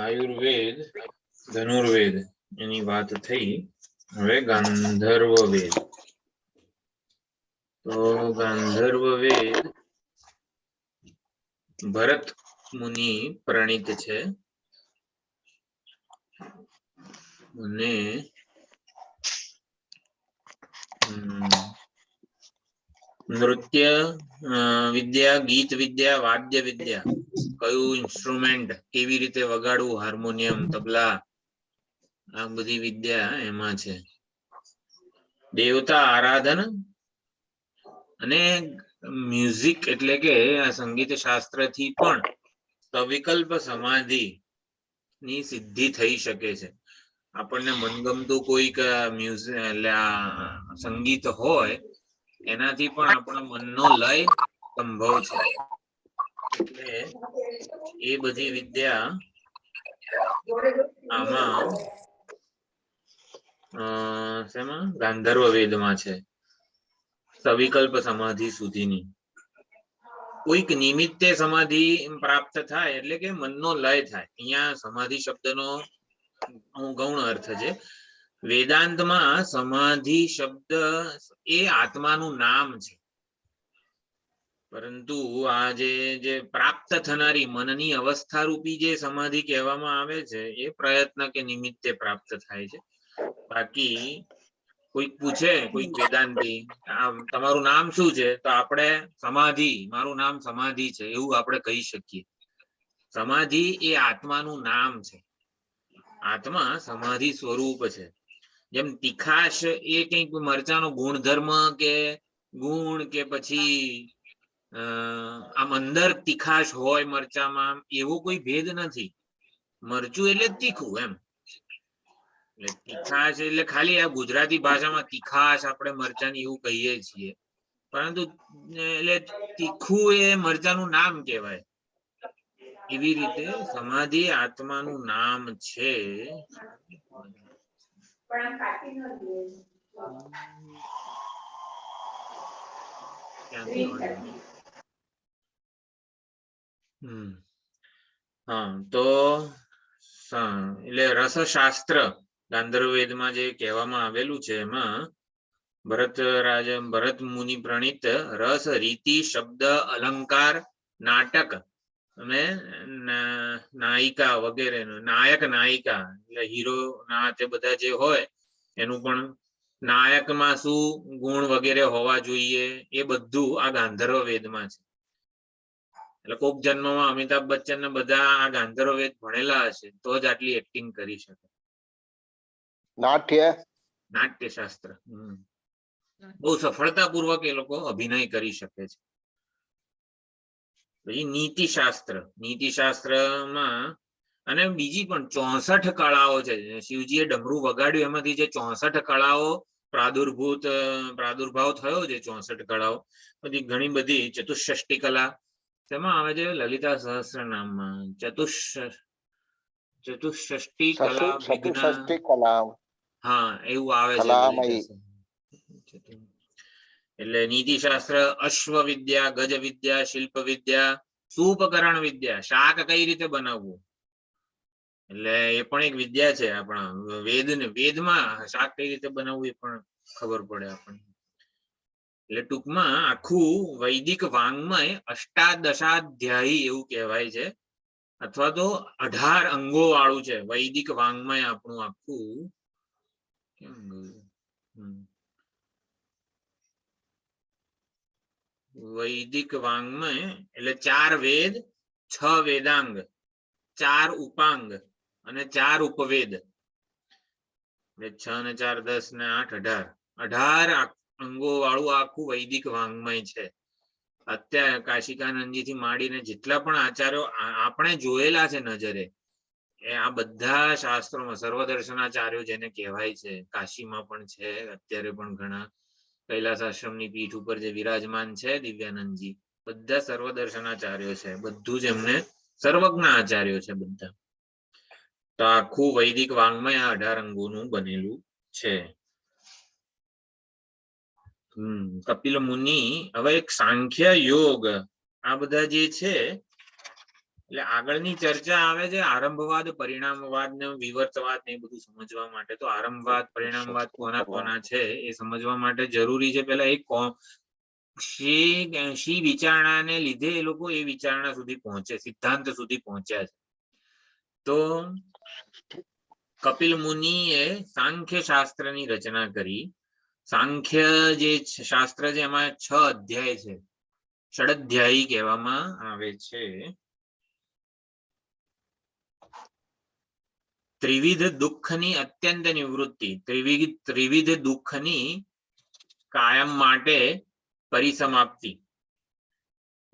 આયુર્વેદ ધનુર્વેદ એની વાત થઈ. હવે ગાંધર્વ વેદ. તો ગાંધર્વ વેદ ભરત મુનિ પ્રણીત છે અને નૃત્ય વિદ્યા, ગીત વિદ્યા, વાદ્ય વિદ્યા, કયું ઇન્સ્ટ્રુમેન્ટ કેવી રીતે વગાડવું, હાર્મોનિયમ, તબલા, આ બધી વિદ્યા એમાં છે. દેવતા આરાધન અને મ્યુઝિક એટલે કે આ સંગીત શાસ્ત્ર થી પણ સવિકલ્પ સમાધિ ની સિદ્ધિ થઈ શકે છે. આપણને મનગમતું કોઈક મ્યુઝિક એટલે સંગીત હોય એનાથી પણ આપણા મનનો લય સંભવ છે. એટલે એ બધી વિદ્યા આમાં શેમાં ગાંધર્વ વેદમાં છે. સવિકલ્પ સમાધિ સુધીની કોઈક નિમિત્તે સમાધિ પ્રાપ્ત થાય એટલે કે મનનો લય થાય. અહીંયા સમાધિ શબ્દનો ગૌણ અર્થ છે. વેદાંતમાં સમાધિ શબ્દ એ આત્માનું નામ છે, પરંતુ આ જે પ્રાપ્ત થનારી મનની અવસ્થા રૂપી જે સમાધિ કહેવામાં આવે છે એ પ્રયત્ન કે નિમિત્તે પ્રાપ્ત થાય છે. બાકી કોઈક પૂછે, કોઈક વેદાંતી તમારું નામ શું છે, તો આપણે સમાધિ, મારું નામ સમાધિ છે એવું આપણે કહી શકીએ. સમાધિ એ આત્માનું નામ છે. આત્મા સમાધિ સ્વરૂપ છે. જેમ તીખાશ એ કંઈક મરચાનો ગુણધર્મ કે ગુણ કે પછી આમ અંદર તીખાશ હોય મરચામાં, એવો કોઈ ભેદ નથી. મરચું એટલે તીખું એમ. એટલે તીખાશ એટલે ખાલી આ ગુજરાતી ભાષામાં તીખાશ આપણે મરચાની એવું કહીએ છીએ, પરંતુ એટલે તીખું એ મરચાનું નામ કહેવાય. એવી રીતે સમાધિ આત્માનું નામ છે. હા, તો એટલે રસશાસ્ત્ર ગાંધર્વ વેદમાં જે કહેવામાં આવેલું છે એમાં ભરત મુનિ પ્રણીત રસ, રીતિ, શબ્દ, અલંકાર, નાટક અને નાયિકા વગેરે, નાયક નાયિકા એટલે હીરો ના તે બધા જે હોય એનું પણ નાયકમાં શું ગુણ વગેરે હોવા જોઈએ એ બધું આ ગાંધર્વ વેદમાં છે. એટલે કોક જન્મમાં અમિતાભ બચ્ચન ને બધા આ ગાંધર્વ વેદ ભણેલા હશે તો જ આટલી એક્ટિંગ કરી શકે. નાટ્ય શાસ્ત્ર બહુ સફળતાપૂર્વક એ લોકો અભિનય કરી શકે છે. પછી નીતિ શાસ્ત્રમાં અને બીજી પણ 64 કળાઓ છે. શિવજીએ ડમરું વગાડ્યું એમાંથી જે 64 કળાઓ પ્રાદુર્ભાવ થયો છે, 64 કળાઓ બધી ઘણી બધી ચતુષ્ષષ્ટિ કલા શેમાં આવે છે? લલિતા સહસ્રનામમાં ચતુષ્ષષ્ટિ કલા, હા એવું આવે છે. એટલે નીતિ શાસ્ત્ર અશ્વ વિદ્યા, ગજ વિદ્યા, શિલ્પ વિદ્યા, સુપકરણ વિદ્યા, શાક કઈ રીતે બનાવવું એટલે એ પણ એક વિદ્યા છે. આપણા વેદમાં શાક કઈ રીતે બનાવવું એ પણ ખબર પડે આપણને. એટલે ટૂંકમાં આખું વૈદિક વાંગ્મય અષ્ટાદશાધ્યાયી એવું કહેવાય છે, અથવા તો 18 અંગો વાળું છે વૈદિક વાંગ્મય આપણું આખું. વૈદિક વાંગ્મય એટલે 4 વેદ, 6 વેદાંગ, 4 ઉપાંગ અને 4 ઉપવેદ. 6 ને 4 10 ને 8 18 અંગો વાળું આખું વૈદિક વાંગ્મય છે. અત્યારે કાશિકાનંદજી થી માંડીને જેટલા પણ આચાર્યો આપણે જોયેલા છે નજરે, એ આ બધા શાસ્ત્રોમાં સર્વદર્શનાચાર્યો જેને કહેવાય છે, કાશીમાં પણ છે, અત્યારે પણ ઘણા કૈલાસ આશ્રમની પીઠ ઉપર જે વિરાજમાન છે દિવ્યાનંદજી, બધા સર્વદર્શનાચાર્યો છે. બધું જ એમને સર્વજ્ઞ આચાર્યો છે બધા. તો આખું વૈદિક વાંગ્મય 18 અંગોનું બનેલું છે. કપિલ મુનિ હવે એક સાંખ્ય યોગ આ બધા જે છે એટલે આગળની ચર્ચા આવે છે આરંભવાદ, પરિણામવાદ ને વિવર્તવાદ ને એ બધું સમજવા માટે. તો આરંભવાદ, પરિણામવાદ કોના કોના છે એ સમજવા માટે જરૂરી છે પેલા એક શી વિચારણાને લીધે એ લોકો એ વિચારણા સુધી પહોંચે, સિદ્ધાંત સુધી પહોંચ્યા છે. તો કપિલ મુનિએ સાંખ્ય શાસ્ત્રની રચના કરી. સાંખ્ય જે શાસ્ત્ર છે એમાં 6 અધ્યાય છે, ષડધ્યાયી કહેવામાં આવે છે. ત્રિવિધ દુઃખની અત્યંત નિવૃત્તિ, ત્રિવિધ દુઃખની કાયમ માટે પરિસમાપ્તિ,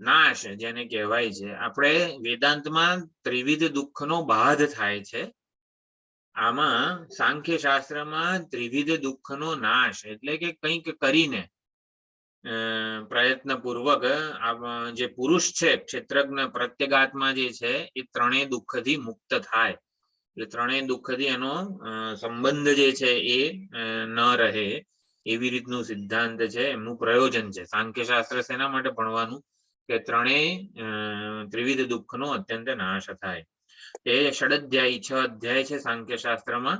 નાશ જેને કહેવાય છે. આપણે વેદાંતમાં ત્રિવિધ દુઃખનો બાધ થાય છે. આમાં સાંખ્ય શાસ્ત્રમાં ત્રિવિધ દુઃખનો નાશ એટલે કે કંઈક કરીને પ્રયત્નપૂર્વક જે પુરુષ છે, ક્ષેત્રજ્ઞ પ્રત્યેગાત્મા જે છે એ ત્રણેય દુઃખથી મુક્ત થાય. એટલે ત્રણેય દુઃખથી એનો સંબંધ જે છે એ ન રહે, એવી રીતનું સિદ્ધાંત છે, એમનું પ્રયોજન છે. સાંખ્ય શાસ્ત્ર શેના માટે ભણવાનું? કે ત્રણેય ત્રિવિધ દુઃખનો અત્યંત નાશ થાય. એ ષડધ્યાયી 6 અધ્યાય છે સાંખ્ય શાસ્ત્રમાં.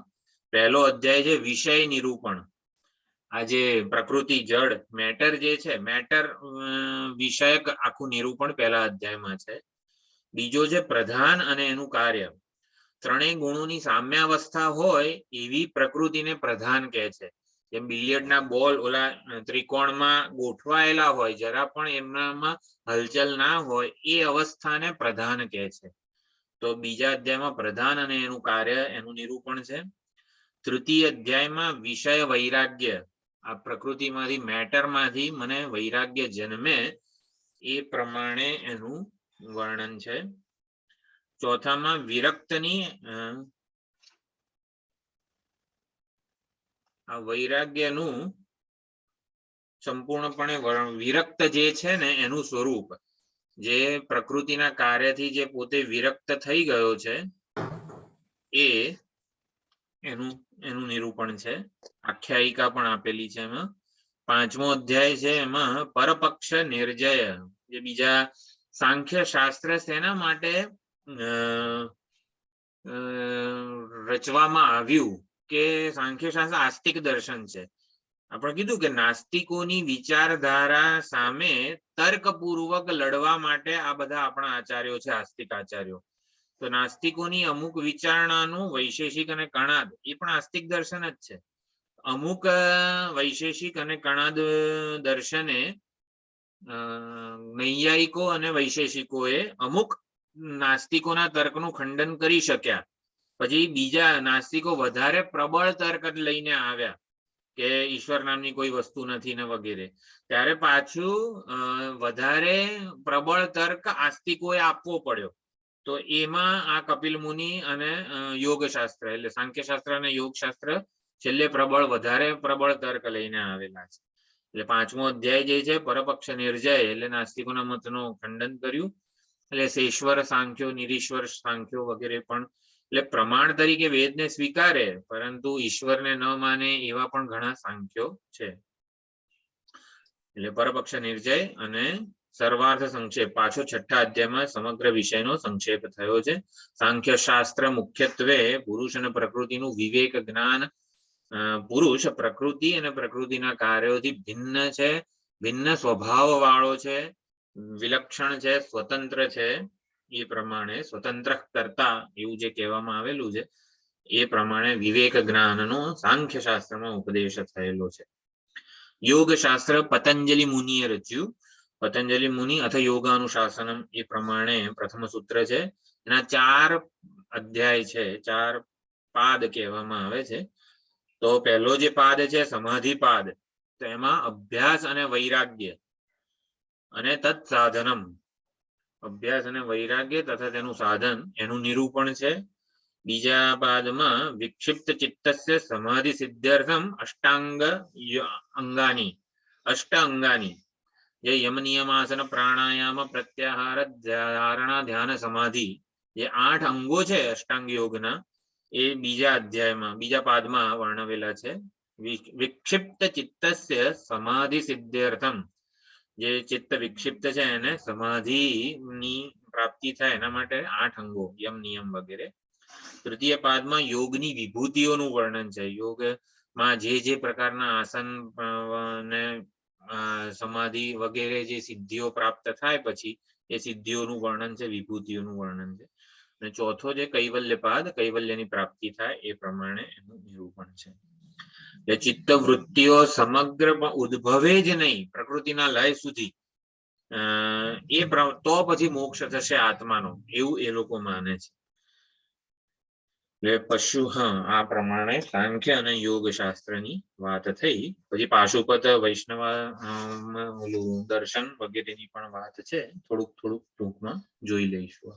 પહેલો અધ્યાય છે વિષય નિરૂપણ. આ જે પ્રકૃતિ, જળ, મેટર જે છે, મેટર વિષયક આખું નિરૂપણ પહેલા અધ્યાયમાં છે. બીજો છે પ્રધાન અને એનું કાર્ય. ત્રણેય ગુણોની સામ્યાવસ્થા હોય એવી પ્રકૃતિને પ્રધાન કહે છે. જેમ બિલિયર્ડના બોલ ઓલા ત્રિકોણમાં ગોઠવાયેલા હોય, જરા પણ એમનામાં હલચલ ના હોય, એ અવસ્થાને પ્રધાન કહે છે. તો બીજા અધ્યાયમાં પ્રધાન અને એનું કાર્ય એનું નિરૂપણ છે. તૃતીય અધ્યાયમાં વિષય વૈરાગ્ય. આ પ્રકૃતિમાંથી, મેટરમાંથી મને વૈરાગ્ય જન્મે એ પ્રમાણે એનું વર્ણન છે. ચોથામાં વિરક્તની, આ વૈરાગ્યનું સંપૂર્ણપણે વિરક્ત જે છે ને એનું સ્વરૂપ, જે પ્રકૃતિના કાર્યથી જે પોતે વિરક્ત થઈ ગયો છે એ એનું નિરૂપણ છે. આખ્યાયિકા પણ આપેલી છે એમાં. પાંચમો અધ્યાય છે એમાં પરપક્ષ નિર્જય. જે બીજા સાંખ્ય શાસ્ત્ર શેના માટે રચવામાં આવ્યું? કે સાંખ્ય શાસ્ત્ર આસ્તિક દર્શન છે. આપણે કીધું કે નાસ્તિકોની વિચારધારા સામે તર્કપૂર્વક લડવા માટે આ બધા આપણા આચાર્યો છે, આસ્તિક આચાર્યો. તો નાસ્તિકોની અમુક વિચારણાનું વૈશેષિક અને કણાદ એ પણ આસ્તિક દર્શન જ છે. અમુક વૈશેષિક અને કણાદ દર્શને નૈયાયિકો અને વૈશેષિકોએ અમુક નાસ્તિકોના તર્કનું ખંડન કરી શક્યા. પછી બીજા નાસ્તિકો વધારે પ્રબળ તર્ક લઈને આવ્યા કે ઈશ્વર નામની કોઈ વસ્તુ નથી ને વગેરે. ત્યારે પાછું વધારે પ્રબળ તર્ક આસ્તિકોએ આપવો પડ્યો. તો એમાં આ કપિલ મુનિ અને યોગશાસ્ત્ર એટલે સાંખ્ય શાસ્ત્ર અને યોગશાસ્ત્ર છેલ્લે વધારે પ્રબળ તર્ક લઈને આવેલા છે. એટલે પાંચમો અધ્યાય જે છે પરપક્ષ નિર્જય એટલે નાસ્તિકોના મતનું ખંડન કર્યું. એટલે શેશ્વર સાંખ્યો, નિરીશ્વર સાંખ્યો વગેરે પણ, એટલે પ્રમાણ તરીકે વેદને સ્વીકારે પરંતુ ઈશ્વરને ન માને એવા પણ ઘણા સાંખ્યો છે. એટલે પરપક્ષ નિર્જય અને સર્વાર્થ સંક્ષેપ. પાછો છઠ્ઠા અધ્યાયમાં સમગ્ર વિષયનો સંક્ષેપ થયો છે. સાંખ્ય શાસ્ત્ર મુખ્યત્વે પુરુષ અને પ્રકૃતિનું વિવેક જ્ઞાન. પુરુષ પ્રકૃતિ અને પ્રકૃતિના કાર્યોથી ભિન્ન છે, ભિન્ન સ્વભાવ વાળો છે, વિલક્ષણ છે, સ્વતંત્ર છે. એ પ્રમાણે સ્વતંત્ર કરતા એવું જે કહેવામાં આવેલું છે એ પ્રમાણે વિવેક જ્ઞાનનો સાંખ્ય શાસ્ત્રમાં ઉપદેશ થયેલો છે. યોગ શાસ્ત્ર પતંજલિ મુનિએ રચ્યું. પતંજલિ મુનિ અથ યોગાનુશાસનમ એ પ્રમાણે પ્રથમ સૂત્ર છે. એના 4 અધ્યાય છે, 4 પાદ કહેવામાં આવે છે. તો પહેલો જે પાદ છે સમાધિ પાદ, તો એમાં અભ્યાસ અને વૈરાગ્ય અને તત્ સાધનમ, અભ્યાસ અને વૈરાગ્ય તથા તેનું સાધન એનું નિરૂપણ છે. બીજા પાદમાં વિક્ષિપ્ત ચિત્તસ્ય સમાધિ સિદ્ધ્યર્થમ અષ્ટ અંગાની જે યમ નિયમાસન પ્રાણાયામ પ્રત્યાહાર ધારણા ધ્યાન સમાધિ જે 8 અંગો છે અષ્ટાંગ યોગના, એ બીજા અધ્યાયમાં બીજા પાદમાં વર્ણવેલા છે. વિક્ષિપ્ત ચિત્તસ્ય સમાધિ સિદ્ધ્યર્થમ, જે ચિત્ત વિક્ષિપ્ત છે એને સમાધિની પ્રાપ્તિ થાય એના માટે 8 અંગો, યમ નિયમ વગેરે. તૃતીય પાદમાં યોગની વિભૂતિઓનું વર્ણન છે. યોગમાં જે પ્રકારના આસન ને સમાધિ વગેરે જે સિદ્ધિઓ પ્રાપ્ત થાય પછી એ સિદ્ધિઓનું વર્ણન છે, વિભૂતિઓનું વર્ણન છે. અને ચોથો જે કૈવલ્ય પાદ, કૈવલ્યની પ્રાપ્તિ થાય એ પ્રમાણે એનું નિરૂપણ છે. એટલે ચિત્ત વૃત્તિઓ સમગ્ર ઉદ્ભવે જ નહીં પ્રકૃતિના લય સુધી, તો પછી મોક્ષ થશે આત્માનો, એવું એ લોકો માને છે. એટલે પશુ આ પ્રમાણે સાંખ્ય અને યોગ શાસ્ત્રની વાત થઈ. પછી પાશુપત, વૈષ્ણવ દર્શન વગેરેની પણ વાત છે. થોડુંક ટૂંકમાં જોઈ લઈશું.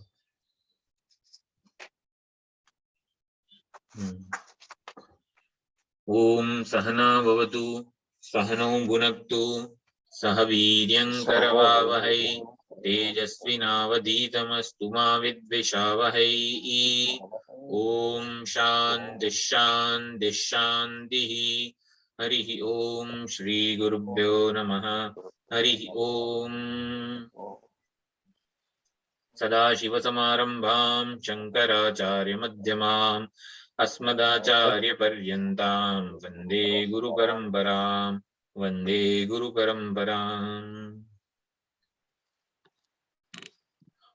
ઓમ સહના ભવતુ સહનૌ ભુનક્તુ સહ વીર્યં કરવાવહૈ તેજસ્વિનાવધીતમસ્તુ મા વિદ્વિષાવહૈ. ઓમ શાંતિ શાંતિ શાંતિ. હરિ ઓમ શ્રી ગુરુભ્યો નમઃ. હરિ ઓમ. સદાશિવસમારંભાં શંકરાચાર્ય મધ્યમાં अस्मदाचार्य पर्यन्तां वन्दे गुरु परम्परां. वन्दे गुरु परम्पराम्.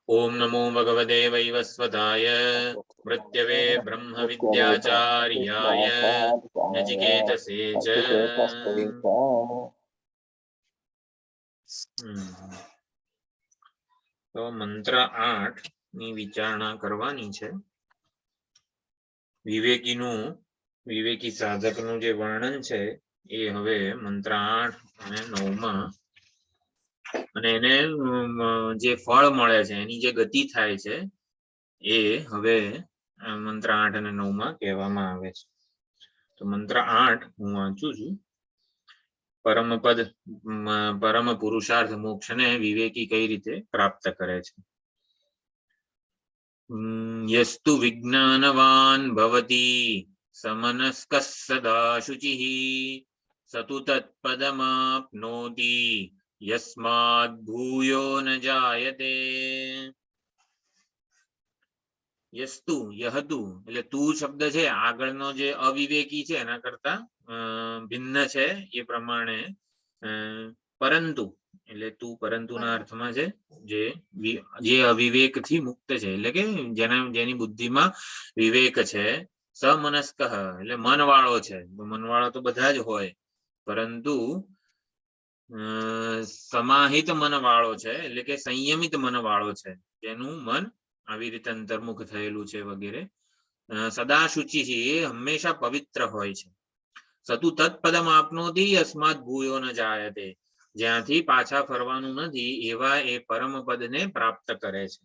ओम नमो भगवते वैवस्वताय मृत्यवे ब्रह्म विद्याचार्याय नचिकेतसे च. तो मंत्र 8 ની વિચારણા કરવાની છે. વિવેકી સાધકનું જે વર્ણન છે એ હવે મંત્ર 8 અને 9 માં, અને એને જે ફળ મળે છે એની જે ગતિ થાય છે એ હવે મંત્ર 8 અને 9 માં કહેવામાં આવે છે. તો મંત્ર 8 હું વાંચું છું. પરમપદ, પરમ પુરુષાર્થ મોક્ષને વિવેકી કઈ રીતે પ્રાપ્ત કરે છે. યસ્તુ વિજ્ઞાનવાન ભવતિ સમનસ્કઃ સદા શુચિઃ સતુ તત્પદમાપ્નોતિ યસ્માદ્ ભૂયો ન જાયતે. યસ્તુ, યહતુ એટલે તું શબ્દ છે આગળનો જે અવિવેકી છે એના કરતા ભિન્ન છે એ પ્રમાણે પરંતુ એટલે તું પરંતુના અર્થમાં છે જે અવિવેક થી મુક્ત છે, એટલે કે જેની બુદ્ધિમાં વિવેક છે. સમનસ્કઃ એટલે મન વાળો છે. મન વાળો તો બધા જ હોય, પરંતુ સમાહિત મન વાળો છે એટલે કે સંયમિત મન વાળો છે, જેનું મન આવી રીતે અંતર્મુખ થયેલું છે વગેરે. સદા શુચિ એ હંમેશા પવિત્ર હોય છે. સતુ તત્પદમ આપનોતિ અસ્માત ભૂયો ન જાયતે જ્યાંથી પાછા ફરવાનું નથી એવા એ પરમ પદને પ્રાપ્ત કરે છે.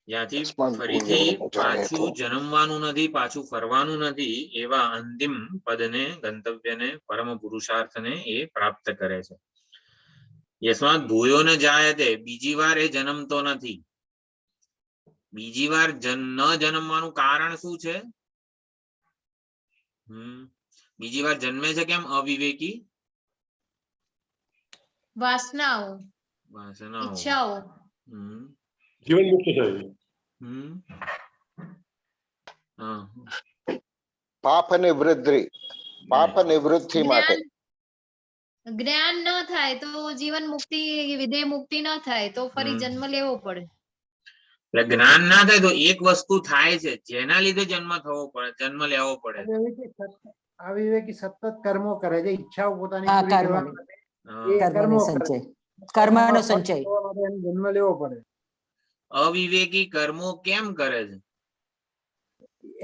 જ્યાંથી ફરીથી પાછું જન્મવાનું નથી, પાછું ફરવાનું નથી એવા અંતિમ પદને, ગંતવ્યને, પરમ પુરુષાર્થને એ પ્રાપ્ત કરે છે. યસ્માત ભૂયો ન જાયતે બીજી વાર એ જન્મતો નથી. બીજી વાર ન જન્મવાનું કારણ શું છે? બીજી વાર જન્મે છે કેમ અવિવેકી? વાસનાઓ, ઈચ્છાઓ. જીવન મુક્ત થયું. પાપ અને વૃદ્ધિ, પાપ અને વૃદ્ધિ માટે જ્ઞાન ન થાય તો જીવન મુક્તિ, વિદેહ મુક્તિ ન થાય તો ફરી જન્મ લેવો પડે. એટલે જ્ઞાન ના થાય તો એક વસ્તુ થાય છે જેના લીધે જન્મ થવો પડે, જન્મ લેવો પડે. અવિવેકી સતત કર્મો કરે છે, ઈચ્છાઓ પોતાની કર્મનો સંચય જન્મ લેવો પડે. અવિવેકી કર્મો કેમ કરે છે?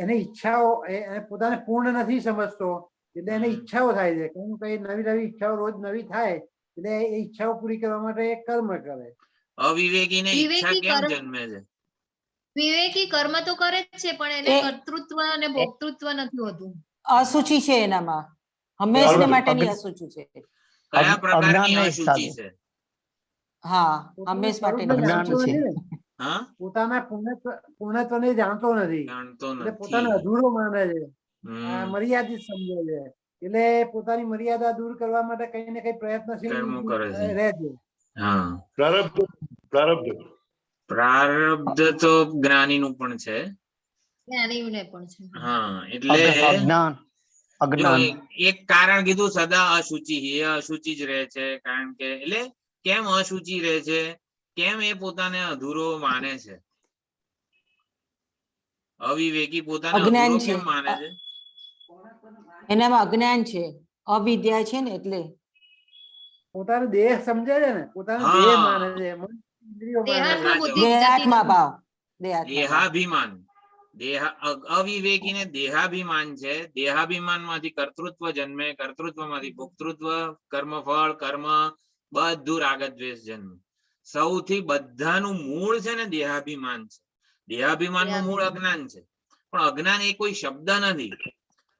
એને ઈચ્છાઓ, પોતાને પૂર્ણ નથી સમજતો એટલે એને ઈચ્છાઓ થાય છે. કઈ કઈ નવી નવી ઈચ્છાઓ રોજ નવી થાય એટલે એ ઈચ્છાઓ પૂરી કરવા માટે કર્મ કરે. અવિવેકી ને ઈચ્છા કેમ જન્મે છે? વિવેકી કર્મ તો કરે જ છે પણ એને કર્તૃત્વ અને ભોક્તૃત્વ નથી હોતું. અસુચિ છે એનામાં, હંમેશા માટેની અસુચિ છે. કયા પ્રકારની અશુચિ છે? હા, હંમેશા માટેની અશુચિ છે. પોતાના પૂર્ણત્વને જાણતો નથી, એટલે પોતાને અધૂરો માને છે, મર્યાદિત સમજે છે. એટલે પોતાની મર્યાદા દૂર કરવા માટે કઈ ને કઈ પ્રયત્નશીલ રહે છે. પ્રારબ્ધ પ્રારબ્ધ તો જ્ઞાનીનું પણ છે. જ્ઞાનીને પણ છે. હા એટલે અજ્ઞાન જો અજ્ઞાન એક કારણ કીધું સદા અશુચિ, એ અશુચિ જ રહે છે. કારણ કે એટલે કેમ અશુચિ રહે છે, કેમ એ પોતાને અધૂરો માને છે, અવિવેકી પોતાને અજ્ઞાન અધૂરો છે. કેમ માને છે? એનામાં અજ્ઞાન છે, અવિદ્યા છે ને એટલે. પોતાનો દેહ સમજે છે ને, પોતાનો હા. દેહ માને છે, મન ઇન્દ્રિયો માને છે. દેહાત્મ બુદ્ધિ દેહાત્મા જતી ભાવ. દેહાત્મા ભાવ. દેહાભિમાન, અવિવેકીને દેહાભિમાન છે. દેહાભિમાન માંથી કર્તૃત્વ જન્મે, કર્તૃત્વ માંથી ભોક્તૃત્વ, કર્મફળ, કર્મ, બધું રાગદ્વેષ જન્મે. સૌથી બધાનું મૂળ છે ને દેહાભિમાન છે. દેહાભિમાન નું મૂળ અજ્ઞાન છે. પણ અજ્ઞાન એ કોઈ શબ્દ નથી,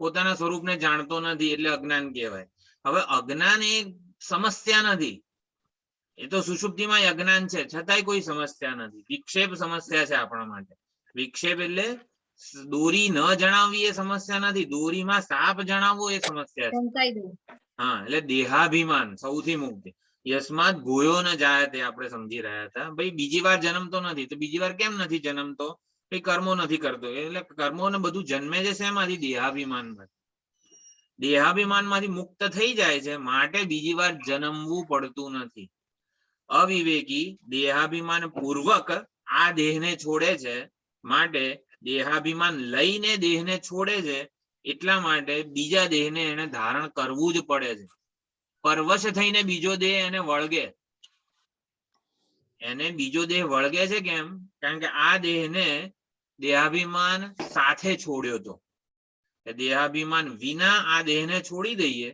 પોતાના સ્વરૂપને જાણતો નથી એટલે અજ્ઞાન કહેવાય. હવે અજ્ઞાન એ સમસ્યા નથી, એ તો સુષુપ્તિમાં અજ્ઞાન છે, છતાંય કોઈ સમસ્યા નથી. વિક્ષેપ સમસ્યા છે આપણા માટે. વિક્ષેપ એટલે દોરી ન જણાવવી એ સમસ્યા નથી, દોરીમાં સાપ જણાવવો એ સમસ્યા છે. સંતાઈ દઉં. હા, એટલે દેહાભિમાન સૌથી મુક્તિ. યસ્માત ભૂયો ન જાય તે આપણે સમજી રહ્યા હતા. ભાઈ બીજી વાર જન્મતો નથી, તો બીજી વાર કેમ નથી જન્મતો? એ કર્મો નથી કરતો, એટલે કર્મો ને બધું જન્મે છે શેમાંથી? દેહાભિમાન માંથી. દેહાભિમાન માંથી મુક્ત થઈ જાય છે, માટે બીજી વાર જન્મવું પડતું નથી. અવિવેકી દેહાભિમાન પૂર્વક આ દેહને છોડે છે, માટે દેહાભિમાન લઈને દેહને છોડે છે, એટલા માટે બીજા દેહને એને ધારણ કરવું જ પડે છે. પરવશ થઈને બીજો દેહ એને વળગે. એને બીજો દેહ વળગે છે કેમ? કારણ કે આ દેહને દેહાભિમાન સાથે છોડ્યો હતો. દેહાભિમાન વિના આ દેહને છોડી દઈએ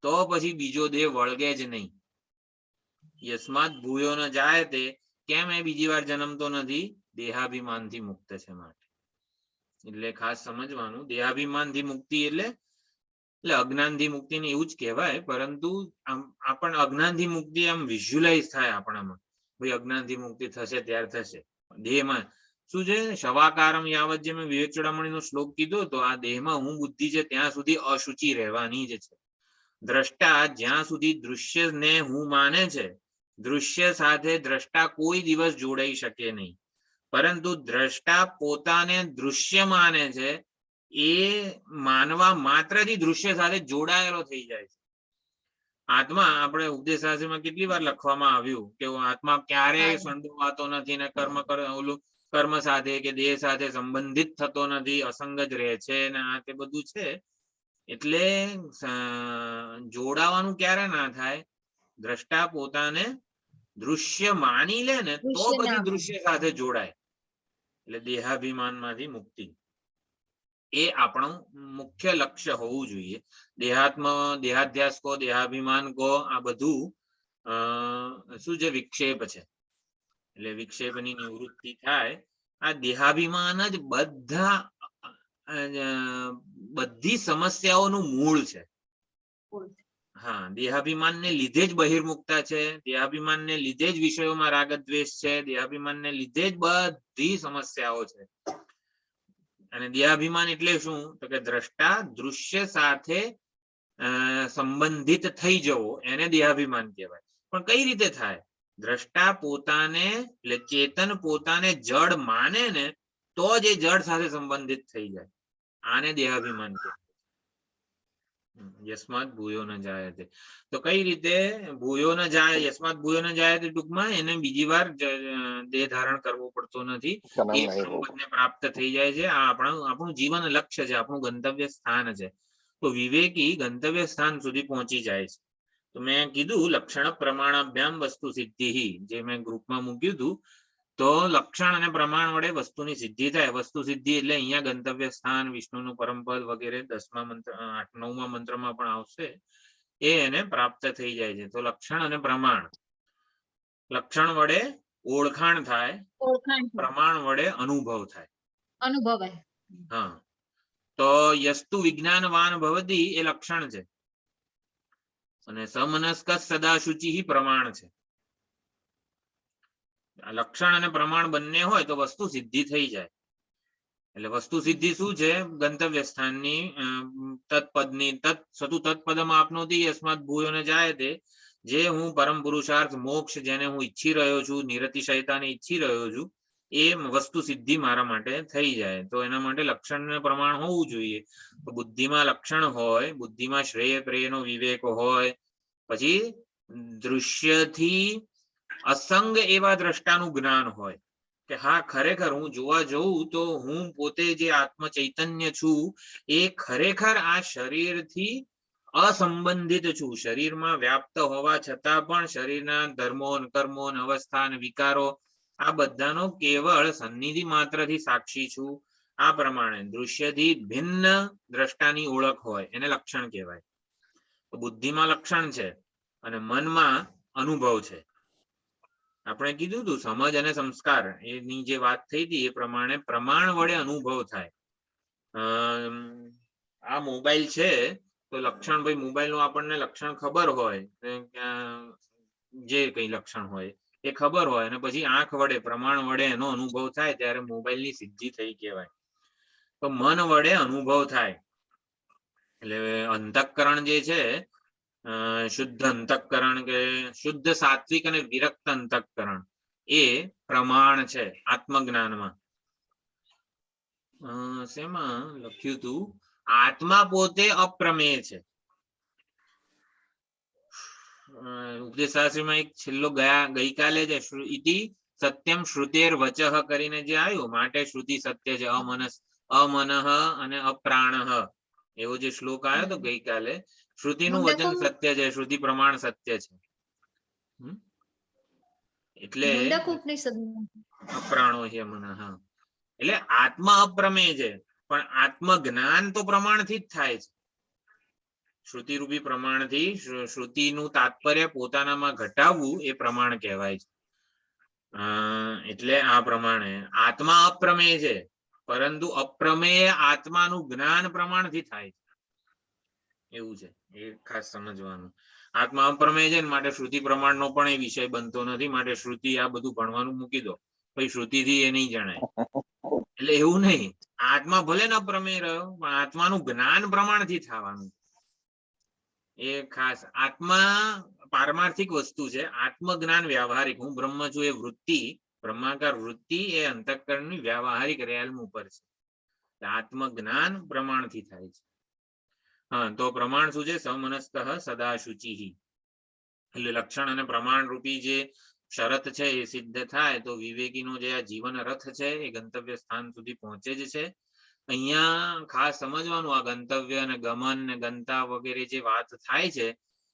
તો પછી બીજો દેહ વળગે જ નહીં. યસ્માત ભૂયો ન જાય તે, કેમ એ બીજી વાર જન્મતો નથી? દેહાભિમાનથી મુક્ત છે માટે. એટલે ખાસ સમજવાનું, દેહાભિમાનથી મુક્તિ એટલે અજ્ઞાનથી મુક્તિ ને એવું જ કહેવાય, પરંતુ આપણ અજ્ઞાનથી મુક્તિ આમ વિઝ્યુઅલાઇઝ થાય આપણામાં. ભાઈ અજ્ઞાનથી મુક્તિ થશે ત્યારે થશે. દેહમાં શું છે? શવાકારમ યાવત, જે મેં વિવેક ચૂડામણીનો શ્લોક કીધો તો આ દેહમાં હું બુદ્ધિ છે ત્યાં સુધી અશુચિ રહેવાની જ છે. દ્રષ્ટા જ્યાં સુધી દૃશ્યને હું માને છે, દૃશ્ય સાથે દ્રષ્ટા કોઈ દિવસ જોડાઈ શકે નહીં. પરંતુ દ્રષ્ટા પોતાને દૃશ્ય માને છે, એ માનવા માત્રથી દૃશ્ય સાથે જોડાયેલો થઈ જાય છે. આત્મા, આપણે ઉપદેશ શાસ્ત્રમાં કેટલી વાર લખવામાં આવ્યું કે આત્મા ક્યારેય સંડોવાતો નથી ને કર્મ સાથે કે દેહ સાથે સંબંધિત થતો નથી, અસંગ જ રહે છે ને આ તે બધું છે. એટલે જોડાવાનું ક્યારે ના થાય? દ્રષ્ટા પોતાને દૃશ્ય માની લે ને તો દૃશ્ય પછી ના દૃશ્ય સાથે જોડાય. એટલે દેહાભિમાન માંથી મુક્તિ એ આપણું મુખ્ય લક્ષ્ય હોવું જોઈએ. દેહાધ્યાસ કો, દેહાભિમાન કો, આ બધું શું છે? વિક્ષેપ છે. એટલે વિક્ષેપની નિવૃત્તિ થાય. આ દેહાભિમાન જ બધી સમસ્યાઓનું મૂળ છે. હા, દેહાભિમાનને લીધે જ બહિર્મુક્તા છે, દેહાભિમાનને લીધે જ વિષયોમાં રાગદ્વેષ છે, દેહાભિમાનને લીધે જ બધી સમસ્યાઓ છે. અને દેહાભિમાન એટલે શું? તો કે દ્રષ્ટા દૃશ્ય સાથે સંબંધિત થઈ જવો, એને દેહાભિમાન કહેવાય. પણ કઈ રીતે થાય? દ્રષ્ટા પોતાને, એટલે ચેતન પોતાને જડ માને ને તો જ એ જડ સાથે સંબંધિત થઈ જાય. આને દેહાભિમાન કહેવાય. યસ્માત ભૂયો ન જાય તે. તો કઈ રીતે ભૂયો ન જાય? યસ્માત ભૂયો ન જાય તે ટૂંકમાં એને બીજી વાર દેહ ધારણ કરવો પડતો નથી, એ સંપદને પ્રાપ્ત થઈ જાય છે. આ આપણું જીવન લક્ષ્ય છે, આપણું ગંતવ્ય સ્થાન છે. તો વિવેકી ગંતવ્ય સ્થાન સુધી પહોંચી જાય છે. તો મેં કીધું લક્ષણ પ્રમાણાભ્યામ વસ્તુ સિદ્ધિ, જે મેં ગ્રુપમાં મૂક્યું હતું. તો લક્ષણ અને પ્રમાણ વડે વસ્તુની સિદ્ધિ થાય. વસ્તુ સિદ્ધિ એટલે અહીંયા ગંતવ્ય સ્થાન, વિષ્ણુનું પરમપદ વગેરે 10મા મંત્ર, 9મા મંત્રમાં પણ આવશે, એ એને પ્રાપ્ત થઈ જાય છે. તો લક્ષણ અને પ્રમાણ, લક્ષણ વડે ઓળખાણ થાય, પ્રમાણ વડે અનુભવ થાય. અનુભવાય. હા, તો યસ્તુ વિજ્ઞાનવાન ભવતિ એ લક્ષણ છે, અને સમનસ્ક સદા શુચિ પ્રમાણ છે. લક્ષણ અને પ્રમાણ બંને હોય તો વસ્તુ સિદ્ધિ થઈ જાય. એટલે વસ્તુ સિદ્ધિ શું છે? ગંતવ્ય સ્થાનની તત્પદની તત્પદમ આપનોતી યસ્માત ભૂયો ન જાય તે, જે હું પરમ પુરુષાર્થ મોક્ષ જેને હું ઈચ્છી રહ્યો છું, નિરતિશયતાને ઈચ્છી રહ્યો છું, એ વસ્તુ સિદ્ધિ મારા માટે થઈ જાય. તો એના માટે લક્ષણ ને પ્રમાણ હોવું જોઈએ. તો બુદ્ધિમાં લક્ષણ હોય, બુદ્ધિમાં શ્રેય પ્રેયનો વિવેક હોય, પછી દૃશ્યથી અસંગ એવા દ્રષ્ટાનું જ્ઞાન હોય કે હા ખરેખર હું જોવા જઉં તો હું પોતે જે આત્મ ચૈતન્ય છું એ ખરેખર આ શરીરથી અસંબંધિત છું. શરીરમાં વ્યાપ્ત હોવા છતાં પણ શરીરના ધર્મો, કર્મો, અવસ્થા અને વિકારો આ બધાનો કેવળ સન્નિધિ માત્રથી સાક્ષી છું. આ પ્રમાણે દૃશ્યથી ભિન્ન દ્રષ્ટાની ઓળખ હોય એને લક્ષણ કહેવાય. તો બુદ્ધિમાં લક્ષણ છે અને મનમાં અનુભવ છે. આપણે કીધું હતું સમજ અને સંસ્કાર એની જે વાત થઈ હતી એ પ્રમાણે પ્રમાણ વડે અનુભવ થાય. આ મોબાઈલ છે તો લક્ષણ ભાઈ મોબાઈલ નું આપણને લક્ષણ ખબર હોય, જે કઈ લક્ષણ હોય એ ખબર હોય અને પછી આંખ વડે પ્રમાણ વડે એનો અનુભવ થાય ત્યારે મોબાઈલ ની સિદ્ધિ થઈ કહેવાય. તો મન વડે અનુભવ થાય એટલે અંતઃકરણ જે છે, શુદ્ધ અંતઃકરણ કે શુદ્ધ સાત્વિક અને વિરક્ત અંતઃકરણ એ પ્રમાણ છે આત્મજ્ઞાનમાં. શેમાં લખ્યું હતું? આત્મા પોતે અપ્રમેય છે. ઉપદેશશાસ્ત્રીમાં એક છેલ્લો ગઈકાલે જ ઇતિ સત્યમ શ્રુતેર વચઃ કરીને જે આવ્યું, માટે શ્રુતિ સત્ય છે, અમનઃ અને અપ્રાણઃ એવો જે શ્લોક આવ્યો તો ગઈકાલે. શ્રુતિનું વચન સત્ય છે, શ્રુતિ પ્રમાણ સત્ય છે. એટલે અપ્રાણો હ્યમનઃ એટલે આત્મા અપ્રમેય છે પણ આત્મજ્ઞાન તો પ્રમાણથી જ થાય છે. શ્રુતિ રૂપી પ્રમાણથી શ્રુતિનું તાત્પર્ય પોતાનામાં ઘટાવવું એ પ્રમાણ કહેવાય છે. એટલે આ પ્રમાણે આત્મા અપ્રમેય છે પરંતુ અપ્રમેય આત્માનું જ્ઞાન પ્રમાણથી થાય છે. એવું છે, એ ખાસ સમજવાનું. આત્મા અપ્રમેય છે ને માટે શ્રુતિ પ્રમાણનો પણ એ વિષય બનતો નથી. માટે શ્રુતિ આ બધું ભણવાનું મૂકી દો, પછી શ્રુતિથી એ નહીં જણાય. એટલે એવું નહીં, આત્મા ભલે ન અપ્રમેય રહ્યો પણ આત્માનું જ્ઞાન પ્રમાણથી થવાનું. એ ખાસ આત્મા પારમાર્થિક વસ્તુ છે, આત્મજ્ઞાન વ્યવહારિક. હું બ્રહ્મ છું એ વૃત્તિ, બ્રહ્માકાર વૃત્તિ એ અંતઃકરણની વ્યવહારિક રેલ્મ ઉપર છે. આત્મજ્ઞાન પ્રમાણથી થાય છે. હા, તો પ્રમાણ શું છે? સમનસ્તઃ સદા શુચિ. એટલે લક્ષણ અને પ્રમાણ રૂપી જે શરત છે એ સિદ્ધ થાય તો વિવેકીનો જે આ જીવન રથ છે એ ગંતવ્ય સ્થાન સુધી પહોંચે જ છે. અહીંયા ખાસ સમજવાનું, આ ગંતવ્ય અને ગમન ને ગંતા વગેરે જે વાત થાય છે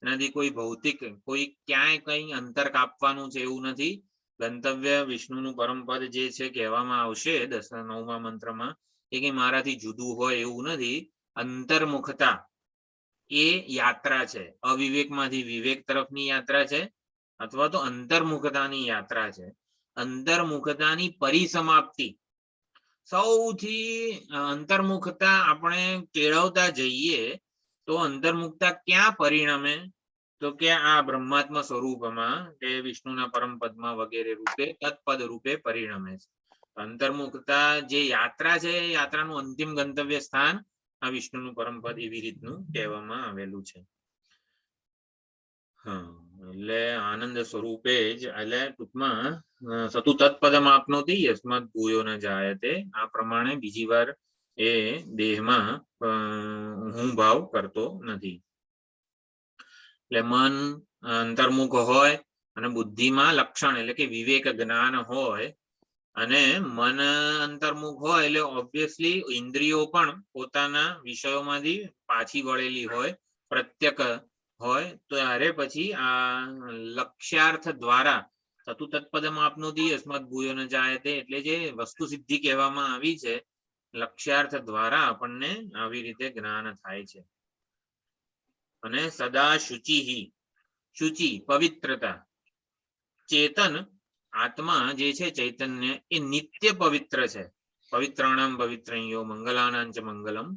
એનાથી કોઈ ભૌતિક કોઈ ક્યાંય કઈ અંતર કાપવાનું છે એવું નથી. ગંતવ્ય વિષ્ણુનું પરમપદ જે છે કહેવામાં આવશે 9મા મંત્રમાં, એ કઈ મારાથી જુદું હોય એવું નથી. અંતર્મુખતા એ યાત્રા છે. અવિવેકમાંથી વિવેક તરફની યાત્રા છે અથવા તો અંતર્મુખતાની યાત્રા છે. અંતર્મુખતાની પરિસમાપ્તિ, સૌથી અંતર્મુખતા આપણે કેળવતા જઈએ તો અંતર્મુખતા ક્યાં પરિણમે? તો કે આ બ્રહ્માત્મ સ્વરૂપમાં કે વિષ્ણુના પરમપદમાં વગેરે રૂપે તત્પદ રૂપે પરિણમે છે. અંતર્મુખતા જે યાત્રા છે એ યાત્રાનું અંતિમ ગંતવ્ય સ્થાન આ વિષ્ણુનું પરમપદ એવી રીતનું કહેવામાં આવેલું છે. હા, એટલે આનંદ સ્વરૂપે જ, એટલે ટૂંકમાં સતુ તત્પદમ આપનોતિ યસ્માત ભૂયો ન જાયતે. આ પ્રમાણે બીજી વાર એ દેહમાં હું ભાવ કરતો નથી. એટલે મન અંતર્મુખ હોય અને બુદ્ધિમાં લક્ષણ એટલે કે વિવેક જ્ઞાન હોય અને મન અંતર્મુખ હોય એટલે ઓબ્વિયસલી ઇન્દ્રિયો પણ પોતાના વિષયોમાંથી પાછી વળેલી હોય, પ્રત્યક હોય. ત્યારે પછી આ લક્ષ્યાર્થ દ્વારા સતુ તત્પદમ આપનોતિ યસ્માત ભૂયો ન જાયતે એટલે જે વસ્તુ સિદ્ધિ કહેવામાં આવી છે, લક્ષ્યાર્થ દ્વારા આપણને આવી રીતે જ્ઞાન થાય છે. અને સદા શુચિ, શુચિ પવિત્રતા. ચેતન આત્મા જે છે ચૈતન્ય એ નિત્ય પવિત્ર છે. પવિત્રાણામ પવિત્રયો મંગલાનાં ચ મંગલમ.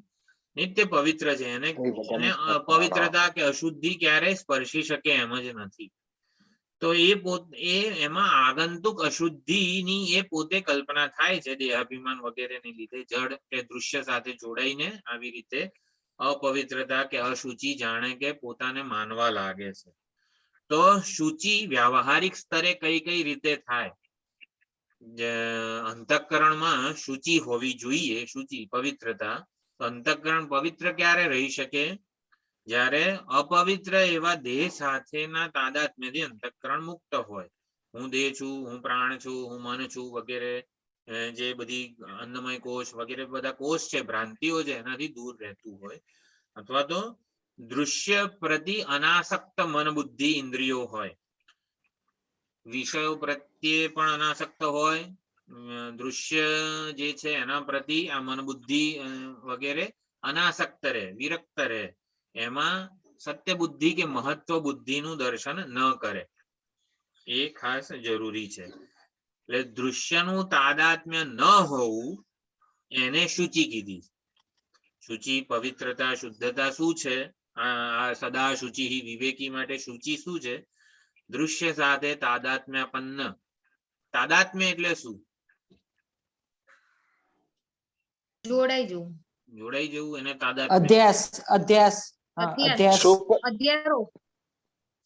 નિત્ય પવિત્ર છે. એને અપવિત્રતા કે અશુદ્ધિ ક્યારેય સ્પર્શી શકે એમ જ નથી. તો એ એમાં આગંતુક અશુદ્ધિની એ પોતે કલ્પના થાય છે દેહાભિમાન વગેરેને લીધે. જડ કે દૃશ્ય સાથે જોડાઈને આવી રીતે અપવિત્રતા કે અશુચિ જાણે કે પોતાને માનવા લાગે છે. તો શુચિ વ્યવહારિક સ્તરે કઈ કઈ રીતે થાય? અંતઃકરણમાં શુચિ હોવી જોઈએ, શુચિ પવિત્રતા. તો અંતઃકરણ પવિત્ર ક્યારે રહી શકે? જ્યારે અપવિત્ર એવા દેહ સાથેના તાદાત્મ્યથી અંતઃકરણ મુક્ત હોય. હું દેહ છું, હું પ્રાણ છું, હું મન છું વગેરે જે બધી અન્નમય કોષ વગેરે બધા કોષ છે, ભ્રાંતિઓ છે, એનાથી દૂર રહેતું હોય. અથવા તો દૃશ્ય પ્રતિ અનાસક્ત મન બુદ્ધિ ઇન્દ્રિયો હોય. વિષયો પ્રત્યે પણ અનાસક્ત હોય, દૃશ્ય જે છે એના પ્રતિ આ મન બુદ્ધિ વગેરે અનાસક્ત રહે, વિરક્ત રહે. એમાં સત્ય બુદ્ધિ કે મહત્વ બુદ્ધિનું દર્શન ન કરે, એ ખાસ જરૂરી છે. એટલે દૃશ્યનું તાદાત્મ્ય ન હોવું એને શુચિ કીધી. શુચિ પવિત્રતા શુદ્ધતા શું છે? આ સદા શુચિ વિવેકી માટે શુચિ શું છે? દૃશ્ય સાથે તાદાત્મ્યપન્ન. તાદાત્મ્ય એટલે શું? જોડાઈ જવું, જોડાઈ જવું, એને તાદાત્મ્ય. અધ્યાસ અધ્યાસ હા, અધ્યાસ અધ્યારો,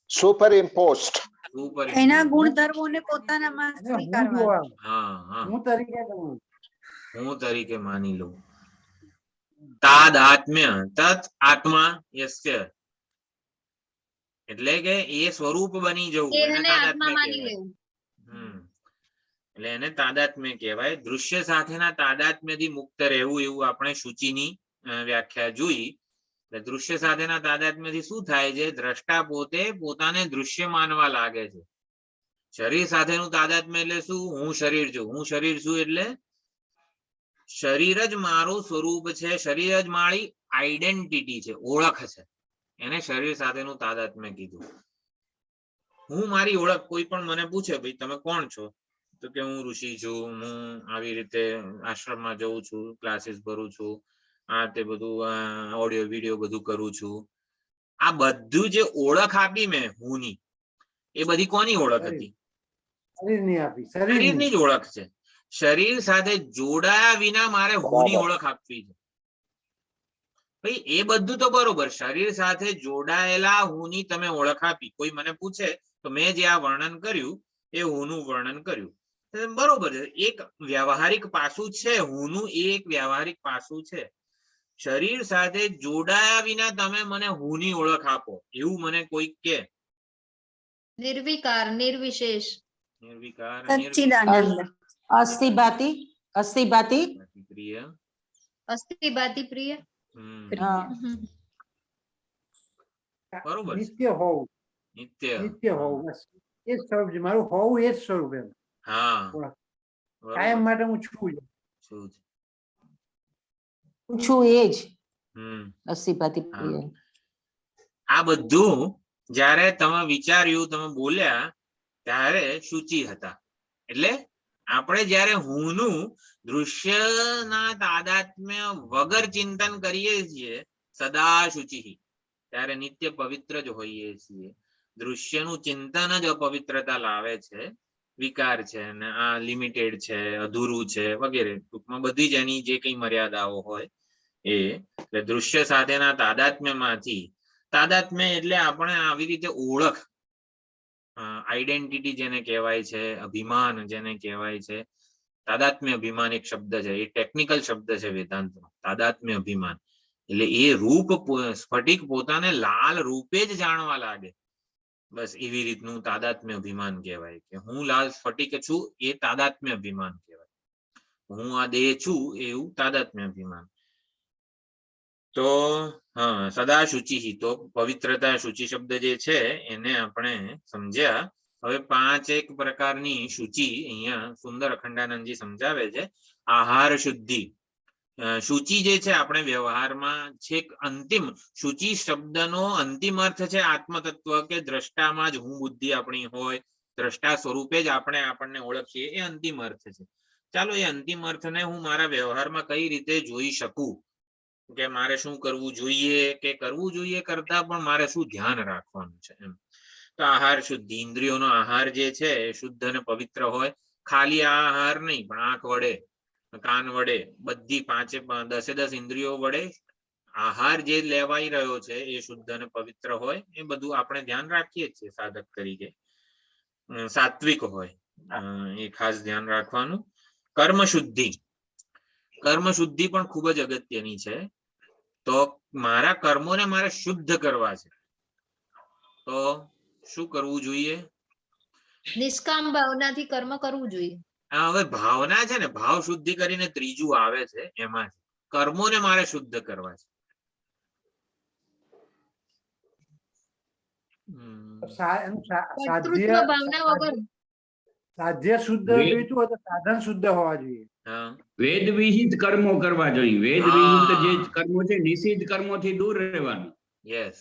સુપર ઇમ્પોસ્ટ. ઉપર એના ગુણધર્મોને પોતાનામાં અને હું સ્વીકારવા. જોવા, હા હા, હું તરીકે ગણું. હું તરીકે માની લઉં. તાદાત્મ્ય તત આત્મા યસ્ય, એટલે કે એ સ્વરૂપ બની જવું, એને એને આત્મા તાદાત્મ્ય માની કહેવાય. લેવું. એટલે એને તાદાત્મ્ય કહેવાય. દૃશ્ય સાથેના તાદાત્મ્યથી મુક્ત રહેવું, એવું આપણે શુચિની વ્યાખ્યા જોઈ. એટલે દૃશ્ય સાથેના તાદાત્મ્યથી શું થાય છે? દ્રષ્ટા પોતે પોતાને દૃશ્ય માનવા લાગે છે. શરીર સાથેનું તાદાત્મ્ય એટલે શું? હું શરીર છું, હું શરીર છું એટલે શરીર જ મારું સ્વરૂપ છે, શરીર જ મારી આઈડેન્ટિટી છે, ઓળખ છે. એને શરીર સાથેનું તાદાત્મ્ય કીધું. હું મારી ઓળખ, કોઈ પણ મને પૂછે ભાઈ તમે કોણ છો, તો કે હું ઋષિ છું, હું આવી રીતે આશ્રમમાં જઉં છું, ક્લાસીસ ભરું છું, આ તે બધું ઓડિયો વિડિયો બધું કરું છું. આ બધું જે ઓળખ આપી મેં હુંની, એ બધી કોની ઓળખ હતી? શરીરની આપી, શરીરની જ ઓળખ છે. શરીર સાથે જોડાયા વિના મારે હુંની ઓળખ આપવી છે. ભાઈ એ બધું તો બરોબર, શરીર સાથે જોડાયેલા હુંની તમે ઓળખ આપી. કોઈ મને પૂછે તો મેં જે આ વર્ણન કર્યું એ હુંનું વર્ણન કર્યું, બરોબર છે. એક વ્યવહારિક પાસું છે, હુંનું એ એક વ્યવહારિક પાસું છે. શરીર સાથે જોડાયા વિના તમે મને હુંની ઓળખ આપો, એવું મને કોઈ કે નિર્વિકાર, નિર્વિશેષ, નિર્વિકાર, સચ્ચિદાનંદ. અસ્થિ ભાતિ, અસ્થિ ભાતિ પ્રિય. અસ્થિ ભાતિ પ્રિય. હા, બરોબર છે. નિત્ય હોવું, નિત્ય. નિત્ય હોવું, બસ એ જ સ્વરૂપ છે મારું, હોવું એ જ સ્વરૂપ એમ. હા, કાયમ બરોબર. માટે હું છું જ. શું છે? હું છું એ જ હમ અસ્થિ ભાતિ હા. પ્રિય. આ બધું જ્યારે તમે વિચાર્યું, તમે બોલ્યા, ત્યારે શુચિ હતા. એટલે આપણે જ્યારે હુંનું દૃશ્યના તાદાત્મ્ય વગર ચિંતન કરીએ છીએ, સદા શુચિ, ત્યારે નિત્ય પવિત્ર જ હોઈએ છીએ. દૃશ્યનું ચિંતન જ અપવિત્રતા લાવે છે, વિકાર છે, અને આ લિમિટેડ છે, અધૂરું છે વગેરે. ટૂંકમાં બધી જ એની જે કઈ મર્યાદાઓ હોય એ. એટલે દૃશ્ય સાથેના તાદાત્મ્યમાંથી, તાદાત્મ્ય એટલે આપણે આવી રીતે ઓળખ, આઈડેન્ટિટી જેને કહેવાય છે, અભિમાન જેને કહેવાય છે. તાદાત્મ્ય અભિમાન એક શબ્દ છે, એ ટેકનિકલ શબ્દ છે વેદાંતનો, તાદાત્મ્ય અભિમાન. એટલે એ રૂપ, સ્ફટિક પોતાને લાલ રૂપે જ જાણવા લાગે, બસ એવી રીતનું તાદાત્મ્ય અભિમાન કહેવાય. કે હું લાલ સ્ફટિક છું, એ તાદાત્મ્ય અભિમાન કહેવાય. હું આ દેહ છું, એવું તાદાત્મ્ય અભિમાન. તો હા, સદા શુચિ, તો પવિત્રતા, શુચિ શબ્દ જે છે એને આપણે સમજ્યા. હવે 5 એક પ્રકારની શુચિ અહીંયા સુંદર અખંડાનંદજી સમજાવે છે. આહાર શુદ્ધિ. શુચિ જે છે આપણે વ્યવહારમાં છેક અંતિમ, શુચિ શબ્દનો અંતિમ અર્થ છે આત્મતત્વ, કે દ્રષ્ટામાં જ હું બુદ્ધિ આપણી હોય, દ્રષ્ટા સ્વરૂપે જ આપણે આપણને ઓળખીએ, એ અંતિમ અર્થ છે. ચાલો એ અંતિમ અર્થને હું મારા વ્યવહારમાં કઈ રીતે જોઈ શકું, કે મારે શું કરવું જોઈએ, કે કરવું જોઈએ કરતા પણ મારે શું ધ્યાન રાખવાનું છે એમ. તો આહાર શુદ્ધિ, ઇન્દ્રિયોનો આહાર જે છે એ શુદ્ધ અને પવિત્ર હોય. ખાલી આ આહાર નહીં, પણ આંખ વડે, કાન વડે, બધી 10 ઇન્દ્રિયો વડે આહાર જે લેવાઈ રહ્યો છે એ શુદ્ધ અને પવિત્ર હોય. એ બધું આપણે ધ્યાન રાખીએ છીએ સાધક તરીકે. સાત્વિક હોય. એ ખાસ ધ્યાન રાખવાનું. કર્મ શુદ્ધિ પણ ખૂબ જ અગત્યની છે. તો મારા કર્મોને મારે શુદ્ધ કરવા છે તો શું કરવું જોઈએ? નિષ્કામ ભાવનાથી કર્મ કરવું જોઈએ. આ હવે ભાવના છે ને, ભાવ શુદ્ધિ કરીને ત્રીજું આવે છે એમાં કર્મોને મારે શુદ્ધ કરવા છે. કર્તૃત્વ ભાવના વગર સાધ્ય શુદ્ધ જોઈતું હોય તો સાધન શુદ્ધ હોવા જોઈએ. હા વેદ વિહિત કર્મો કરવા જોઈએ. વેદ વિહિત જે કર્મો છે નિષિદ્ધ કર્મોથી દૂર રહેવાનું. યસ,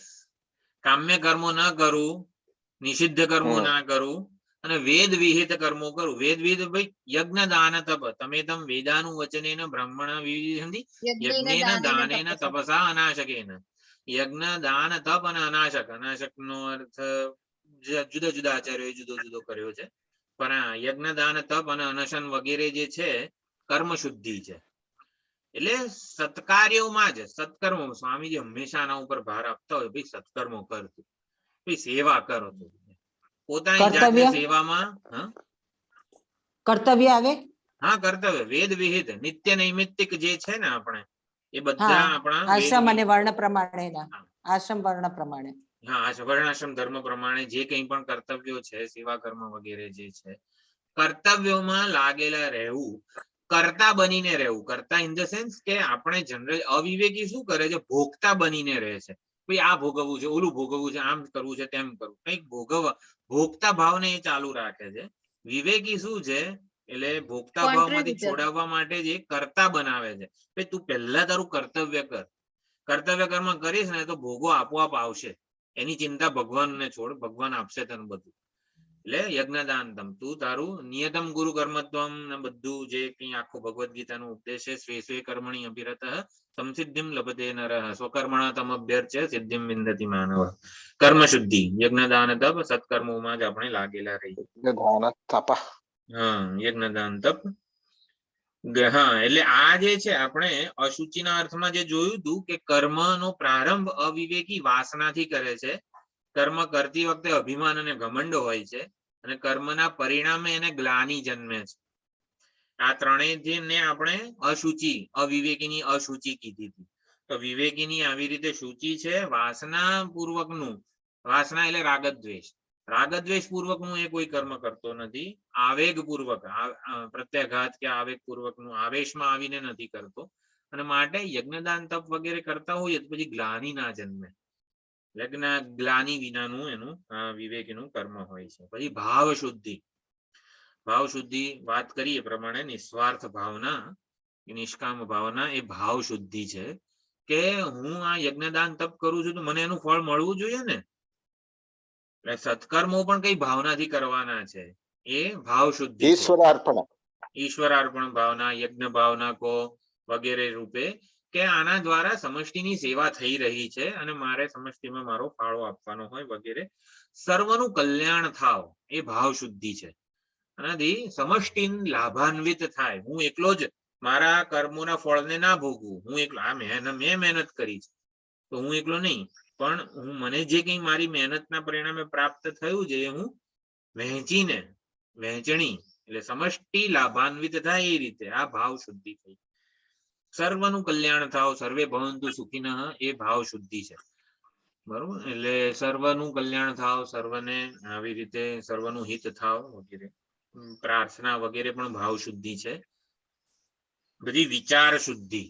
કામ્ય કર્મો ના કરું, નિષિદ્ધ કર્મો ના કરું અને વેદ વિહિત કર્મો કરું. વેદ વિહિત ભાઈ યજ્ઞ દાન તપ તમે વેદાનું વચનેન બ્રહ્મણ વિવિધંતિ યજ્ઞેન દાનેન તપસા અનાશકેન. યજ્ઞ દાન તપ અને અનાશક. અનાશક નો અર્થ જુદા જુદા આચાર્યોએ જુદો જુદો કર્યો છે, પણ આ યજ્ઞ દાન તપ અને અનશન વગેરે જે છે કર્મ શુદ્ધિ છે. એટલે સત્કાર્યોમાં જ સત્કર્મો, સ્વામીજી હંમેશા આના ઉપર ભાર આપતા હોય, ભાઈ સત્કર્મો કરતું, ભાઈ સેવા કરો તો પોતાની જાતની સેવામાં. કર્તવ્ય આવે. હા, કર્તવ્ય વેદ વિહિત નિત્ય નૈમિત્તિક જે છે ને આપણે એ બધા આપણા આશ્રમ અને વર્ણ પ્રમાણે. આશ્રમ વર્ણ પ્રમાણે. હા, વર્ણાશ્રમ ધર્મ પ્રમાણે જે કંઈ પણ કર્તવ્યો છે, સેવા કર્મ વગેરે જે છે, કર્તવ્યોમાં લાગેલા રહેવું, કર્તા બનીને રહેવું. કર્તા ઇન ધ સેન્સ કે આપણે જનરલી અવિવેકી શું કરે છે, ભોગતા બનીને રહે છે. ભાઈ આ ભોગવવું છે, ઓલું ભોગવવું છે, આમ કરવું છે, તેમ કરવું, કંઈક ભોગતા ભાવને એ ચાલુ રાખે છે. વિવેકી શું છે, એટલે ભોગતા ભાવમાંથી છોડાવવા માટે જે કર્તા બનાવે છે. ભાઈ તું પહેલા તારું કર્તવ્ય કર, કર્તવ્ય કર્મ કરીશ ને તો ભોગો આપોઆપ આવશે. એની ચિંતા ભગવાનને છોડ, ભગવાન આપશે તને બધું. એટલે યજ્ઞદાનતમ તું તારું નિયતમ ગુરુ કર્મત્વમ ને બધું જે કઈ આખો ભગવદ ગીતાનો ઉપદેશ છે, સ્વે સ્વે કર્મણી અભિરતઃ સંસિદ્ધિમ લભતે નરઃ સ્વકર્મણા તમ અભ્યર્ચ્ય સિદ્ધિમ વિંદતિ માનવ. કર્મ શુદ્ધિ, યજ્ઞદાન તપ સત્કર્મોમાં જ આપણે લાગેલા રહીએ. હા, યજ્ઞદાન તપ. હા, એટલે આ જે છે આપણે અશુચિના અર્થમાં જે જોયું હતું કે કર્મનો પ્રારંભ અવિવેકી વાસનાથી કરે છે. કર્મ કરતી વખતે અભિમાન અને ઘમંડ હોય છે અને કર્મના પરિણામે એને ગ્લાનિ જન્મે છે. આ ત્રણેય ને આપણે અશુચિ, અવિવેકીની અશુચિ કીધી હતી. તો વિવેકીની આવી રીતે શુચિ છે વાસના પૂર્વકનું. વાસના એટલે રાગદ્વેષ. રાગદ્વેષ પૂર્વકનું એ કોઈ કર્મ કરતો નથી. આવેગ પૂર્વક, પ્રત્યાઘાત કે આવેગ પૂર્વકનું આવેશમાં આવીને નથી કરતો. અને માટે યજ્ઞદાન તપ વગેરે કરતા હોય તો પછી ગ્લાનિ ના જન્મે. લગ્ન ગ્લાનિ વિનાનું એનું વિવેકીનું કર્મ હોય છે. પછી ભાવ શુદ્ધિ. ભાવ શુદ્ધિ વાત કરીએ પ્રમાણે નિસ્વાર્થ ભાવના, નિષ્કામ ભાવના એ ભાવ શુદ્ધિ છે. કે હું આ યજ્ઞદાન તપ કરું છું તો મને એનું ફળ મળવું જોઈએ ને. એટલે સત્કર્મો પણ કઈ ભાવનાથી કરવાના છે, એ ભાવ શુદ્ધિ. ઈશ્વરાર્પણ ભાવના, યજ્ઞ ભાવના કો વગેરે રૂપે કે આના દ્વારા સમષ્ટિની સેવા થઈ રહી છે અને મારે સમષ્ટિમાં મારો ફાળો આપવાનો હોય વગેરે. સર્વનું કલ્યાણ થાવ એ ભાવ શુદ્ધિ છે. આનાથી સમષ્ટિ લાભાન્વિત થાય. હું એકલો જ મારા કર્મોના ફળને ના ભોગવું. હું એકલો, મેં મહેનત કરી છે તો હું એકલો નહીં, પણ હું મને જે કઈ મારી મહેનતના પરિણામે પ્રાપ્ત થયું છે એ હું વહેંચીને, વહેંચણી એટલે સમષ્ટિ લાભાન્વિત થાય એ રીતે આ ભાવ શુદ્ધિ થઈ. સર્વનું કલ્યાણ થાવ, સર્વે ભવંતુ સુખિનઃ એ ભાવ શુદ્ધિ છે. બરોબર, એટલે સર્વનું કલ્યાણ થાવ, સર્વને આવી રીતે સર્વનું હિત થાવ વગેરે. પ્રાર્થના વગેરે પણ ભાવ શુદ્ધિ છે. બધી વિચાર શુદ્ધિ.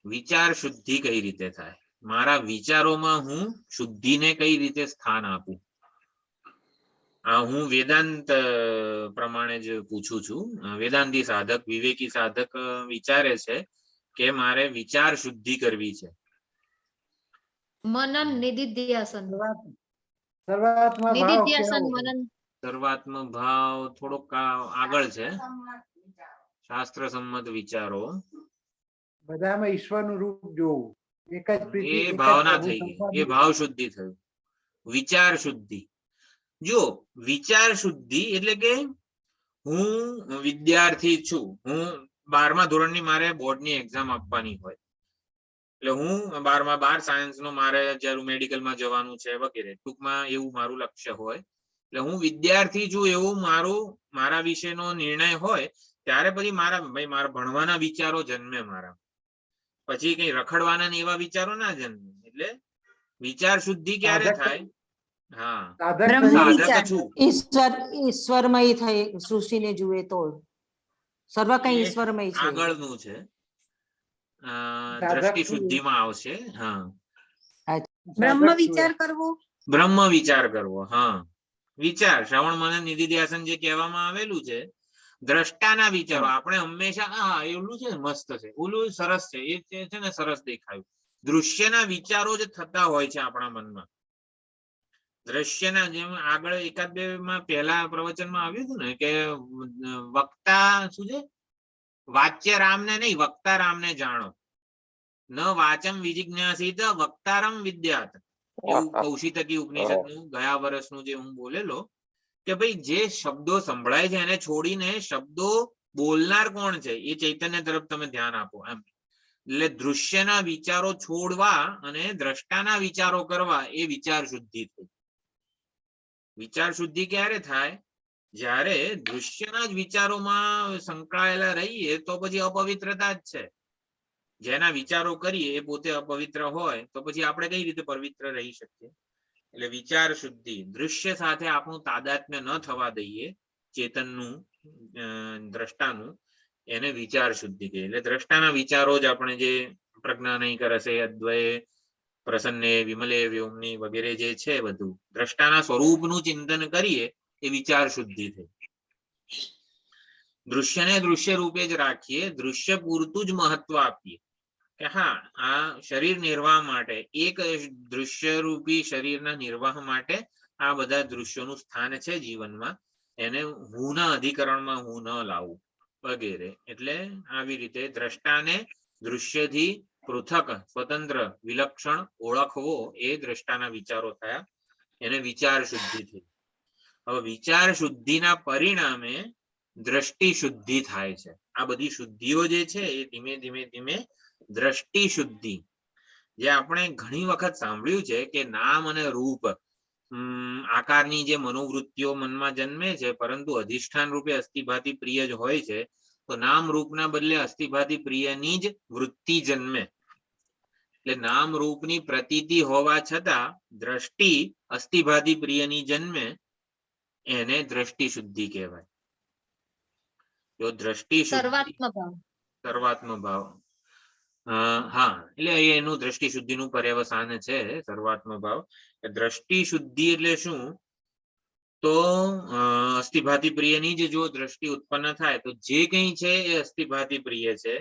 વિચાર શુદ્ધિ કઈ રીતે થાય, મારા વિચારોમાં હું શુદ્ધિને કઈ રીતે સ્થાન આપું. હું વેદાંત પ્રમાણે જ પૂછું છું. વેદાંતી સાધક, વિવેકી સાધક વિચારે છે કે મારે વિચાર શુદ્ધિ કરવી છે. મનન નિધિધ્યાસન. સર્વાત્મ ભાવ થોડોક આગળ છે. શાસ્ત્ર સંમત વિચારો, બધામાં ઈશ્વરનું રૂપ જોવું, એક જ પ્રીતિ, એ ભાવના થઈ ગઈ, એ ભાવ શુદ્ધિ થયું. વિચાર શુદ્ધિ, જો વિચાર શુદ્ધિ એટલે કે હું વિદ્યાર્થી છું, હું 12મા ધોરણની મારે બોર્ડની એક્ઝામ આપવાની હોય, એટલે હું 12 સાયન્સ નો મારે જ્યારે મેડિકલમાં જવાનું છે વગેરે, ટૂંકમાં એવું મારું લક્ષ્ય હોય એટલે હું વિદ્યાર્થી છું એવું મારા વિશેનો નિર્ણય હોય ત્યારે પછી મારા ભણવાના વિચારો જન્મે મારા, પછી કઈ રખડવાના ને એવા વિચારો ના જન્મે. એટલે વિચાર શુદ્ધિ ક્યારે સાધક થાય? હા, સાધક બ્રહ્મ તરીકે સાધક વિચાર. છું. ઈશ્વરમય થઈ સૃષ્ટિને જુએ તો સર્વ કઈ એ ઈશ્વરમય છે. આગળનું છે. સાધક દ્રષ્ટિ છું. શુદ્ધિમાં આવશે. હા, બ્રહ્મ સાધક છું. વિચાર કરવો. બ્રહ્મ વિચાર કરવો. હા, વિચાર શ્રવણ મનન નિધિધ્યાસન જે કહેવામાં આવેલું છે, દ્રષ્ટાના વિચારો. આપણે હંમેશા હા એવું છે, મસ્ત છે, ઓલું સરસ છે, એ છે ને સરસ દેખાયું. દૃશ્યના વિચારો જ થતા હોય છે આપણા મનમાં. દ્રશ્યના, જેમ આગળ એકાદ બે માં પહેલા પ્રવચનમાં આવ્યું હતું ને કે વક્તા શું છે, વાચ્ય રામને નહીં વક્તા રામને જાણો. ન વાચમ વિજિજ્ઞાસિત વક્તારમ વિદ્યાત. એવું કૌશિતકી ઉપનિષદનું ગયા વર્ષનું જે હું બોલેલો કે ભાઈ જે શબ્દો સંભળાય છે એને છોડીને શબ્દો બોલનાર કોણ છે એ ચૈતન્ય તરફ તમે ધ્યાન આપો એમ. એટલે દૃશ્યના વિચારો છોડવા અને દ્રષ્ટાના વિચારો કરવા એ વિચાર શુદ્ધિ થઈ. વિચાર શુદ્ધિ ક્યારે થાય? જ્યારે દૃશ્યના જ વિચારોમાં સંકળાયેલા રહીએ તો પછી અપવિત્રતા જ છે. જેના વિચારો કરીએ એ પોતે અપવિત્ર હોય તો પછી આપણે કઈ રીતે પવિત્ર રહી શકીએ? એટલે વિચાર શુદ્ધિ, દૃશ્ય સાથે આપણું તાદાત્મ્ય ન થવા દઈએ ચેતનનું, દ્રષ્ટાનું, એને વિચાર શુદ્ધિ કહે. એટલે દ્રષ્ટાના વિચારો જ આપણે જે પ્રજ્ઞા નહીં કરશે અદ્વય પ્રસન્ને વિમલે વ્યોમની વગેરે જે છે બધું દ્રષ્ટાના સ્વરૂપનું ચિંતન કરીએ એ વિચાર શુદ્ધિ થઈ. દૃશ્યને દૃશ્ય રૂપે જ રાખીએ, દૃશ્ય પૂરતું જ મહત્વ આપીએ કે હા આ શરીર નિર્વાહ માટે, એક દૃશ્ય રૂપી શરીરના નિર્વાહ માટે આ બધા દૃશ્યોનું સ્થાન છે જીવનમાં, એને હુંના અધિકરણમાં હું ન લાવું વગેરે. એટલે આવી રીતે દ્રષ્ટાને દૃશ્યથી પૃથક, સ્વતંત્ર, વિલક્ષણ ઓળખવો એ દ્રષ્ટાના વિચારો થયા, એને વિચાર શુદ્ધિ થઈ. હવે વિચાર શુદ્ધિના પરિણામે દ્રષ્ટિ શુદ્ધિ થાય છે. આ બધી શુદ્ધિઓ જે છે એ ધીમે ધીમે ધીમે દ્રષ્ટિ શુદ્ધિ, જે આપણે ઘણી વખત સાંભળ્યું છે કે નામ અને રૂપ આકારની જે મનોવૃત્તિઓ મનમાં જન્મે છે, પરંતુ અધિષ્ઠાન રૂપે અસ્થિભાતિ પ્રિય જ હોય છે, તો નામ રૂપના બદલે અસ્થિભાતિ પ્રિયની જ વૃત્તિ જન્મે. એટલે નામ રૂપની પ્રતીતિ હોવા છતાં દ્રષ્ટિ અસ્થિભાતિ પ્રિયની જન્મે, એને દ્રષ્ટિ શુદ્ધિ કહેવાય. જો દ્રષ્ટિ શુદ્ધિ, સર્વાત્મ ભાવ. સર્વાત્મ ભાવ. હા, એટલે એનું દ્રષ્ટિ શુદ્ધિનું પર્યવસાન છે સર્વાત્મ ભાવ. દ્રષ્ટિ શુદ્ધિ એટલે શું? તો અસ્થિભાતિ પ્રિયની જ જો દ્રષ્ટિ ઉત્પન્ન થાય તો જે કંઈ છે એ અસ્થિભાતિ પ્રિય છે,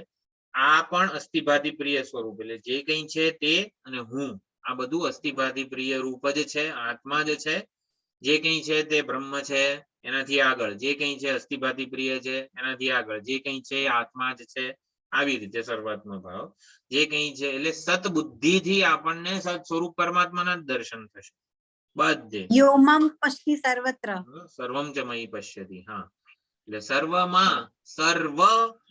આ પણ અસ્થિભાતિ પ્રિય સ્વરૂપ. એટલે જે કંઈ છે તે અને હું, આ બધું અસ્થિભાતિ પ્રિય રૂપ જ છે, આત્મા જ છે. જે કંઈ છે તે બ્રહ્મ છે, એનાથી આગળ જે કંઈ છે અસ્થિભાતિ પ્રિય છે, એનાથી આગળ જે કંઈ છે આત્મા જ છે. આવી રીતે સર્વાત્મ ભાવ જે કંઈ છે, એટલે સત બુદ્ધિથી આપણને સત સ્વરૂપ પરમાત્માના જ દર્શન થશે બધે. યોમમ પશ્ચિ સર્વત્ર. સર્વમ ચ મયી પશ્યતિ. હા, એટલે સર્વમાં સર્વ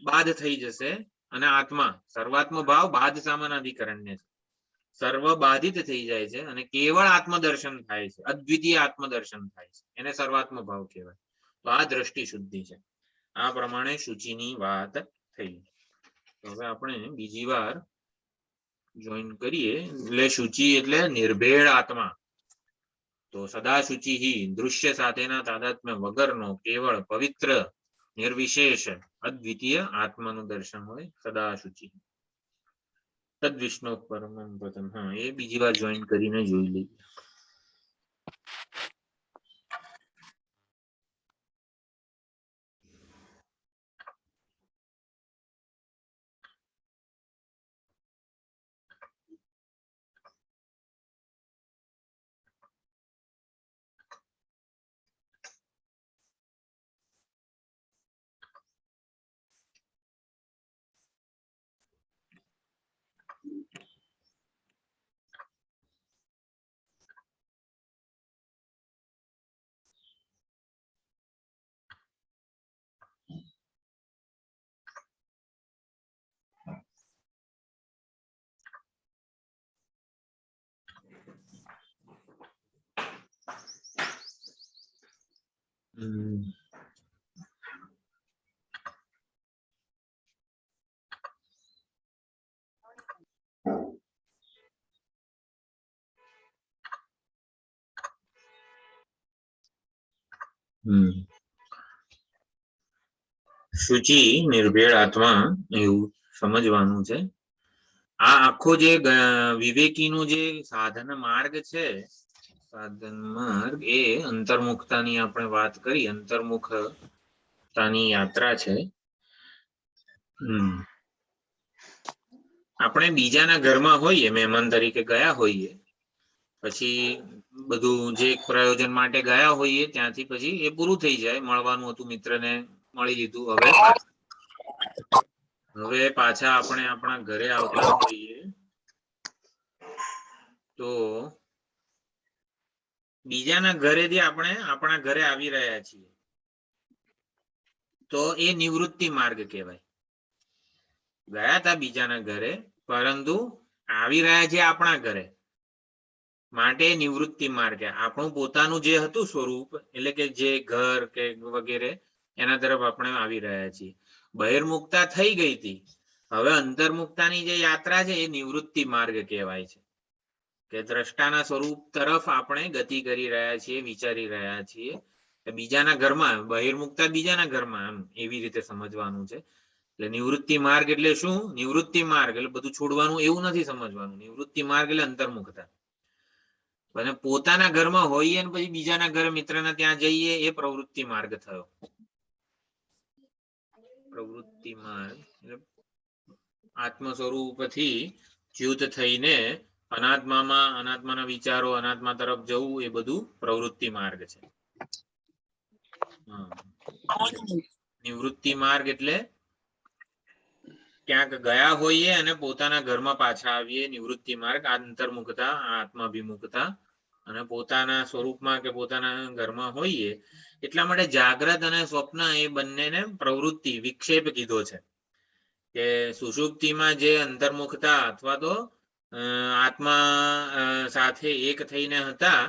બાદ થઈ જશે અને આત્મા, સર્વાત્મ ભાવ બાદ સામાનાધિકરણ્ય છે, સર્વ બાધિત થઈ જાય છે અને કેવળ આત્મદર્શન થાય છે, અદ્વિતીય આત્મદર્શન થાય છે, એને સર્વાત્મ ભાવ કહેવાય. તો આ દ્રષ્ટિ શુદ્ધિ છે. આ પ્રમાણે શુચિની વાત થઈ. હવે આપણે બીજી વાર જોઈન કરીએ. એટલે શુચિ એટલે નિર્ભેળ આત્મા. તો સદા શુચિ દૃશ્ય સાથેના તાદાત્મ્ય વગરનો કેવળ પવિત્ર નિર્વિશેષ અદ્વિતીય આત્માનું દર્શન હોય, સદા શુચિ. તદ વિષ્ણુ પરમં પદમ. હા, એ બીજી વાર જોઈન કરીને જોઈ લઈએ. હમ. હમ. શુચિ નિર્ભેળ આત્મા એવું સમજવાનું છે. આ આખો જે વિવેકીનું જે સાધન માર્ગ છે, સાધન માર્ગ એ અંતર્મુખતાની આપણે વાત કરી, અંતર્મુખતાની યાત્રા છે. આપણે બીજાના ઘરમાં હોઈએ, મહેમાન તરીકે ગયા હોઈએ, પછી બધું જે પ્રયોજન માટે ગયા હોઈએ ત્યાંથી પછી એ પૂરું થઈ જાય, મળવાનું હતું મિત્રને મળી લીધું, હવે પાછા આપણે આપણા ઘરે આવતા હોઈએ તો બીજાના ઘરેથી આપણે આપણા ઘરે આવી રહ્યા છીએ તો એ નિવૃત્તિ માર્ગ કહેવાય. ગયા હતા બીજાના ઘરે પરંતુ આવી રહ્યા છે આપણા ઘરે માટે નિવૃત્તિ માર્ગ. આપણું પોતાનું જે હતું સ્વરૂપ એટલે કે જે ઘર કે વગેરે એના તરફ આપણે આવી રહ્યા છીએ. બહિર્મુખતા થઈ ગઈ હતી, હવે અંતર્મુખતાની જે યાત્રા છે એ નિવૃત્તિ માર્ગ કહેવાય છે કે દ્રષ્ટાના સ્વરૂપ તરફ આપણે ગતિ કરી રહ્યા છીએ, વિચારી રહ્યા છીએ. બીજાના ઘરમાં બહિર્મુખતા બીજાના ઘરમાં, એમ એવી રીતે સમજવાનું છે. એટલે નિવૃત્તિ માર્ગ એટલે શું? નિવૃત્તિ માર્ગ એટલે બધું છોડવાનું એવું નથી સમજવાનું. નિવૃત્તિ માર્ગ એટલે અંતર્મુખતા. અને પોતાના ઘરમાં હોઈએ ને પછી બીજાના ઘરે મિત્રના ત્યાં જઈએ એ પ્રવૃત્તિ માર્ગ થયો. પ્રવૃત્તિ માર્ગ એટલે આત્મ સ્વરૂપથી ચ્યુત થઈને અનાત્મામાં, અનાત્માના વિચારો, અનાત્મા તરફ જવું, એ બધું પ્રવૃત્તિ માર્ગ છે. નિવૃત્તિ માર્ગ એટલે ક્યાંક ગયા હોઈએ અને પોતાના ઘરમાં પાછા આવીએ, નિવૃત્તિ માર્ગ. અંતર્મુખતા, આત્માભિમુખતા. અને પોતાના સ્વરૂપમાં કે પોતાના ઘરમાં હોઈએ એટલા માટે જાગ્રત અને સ્વપ્ન એ બંનેને પ્રવૃત્તિ, વિક્ષેપ કીધો છે કે સુષુપ્તિમાં જે અંતર્મુખતા અથવા તો આત્મા સાથે એક થઈને હતા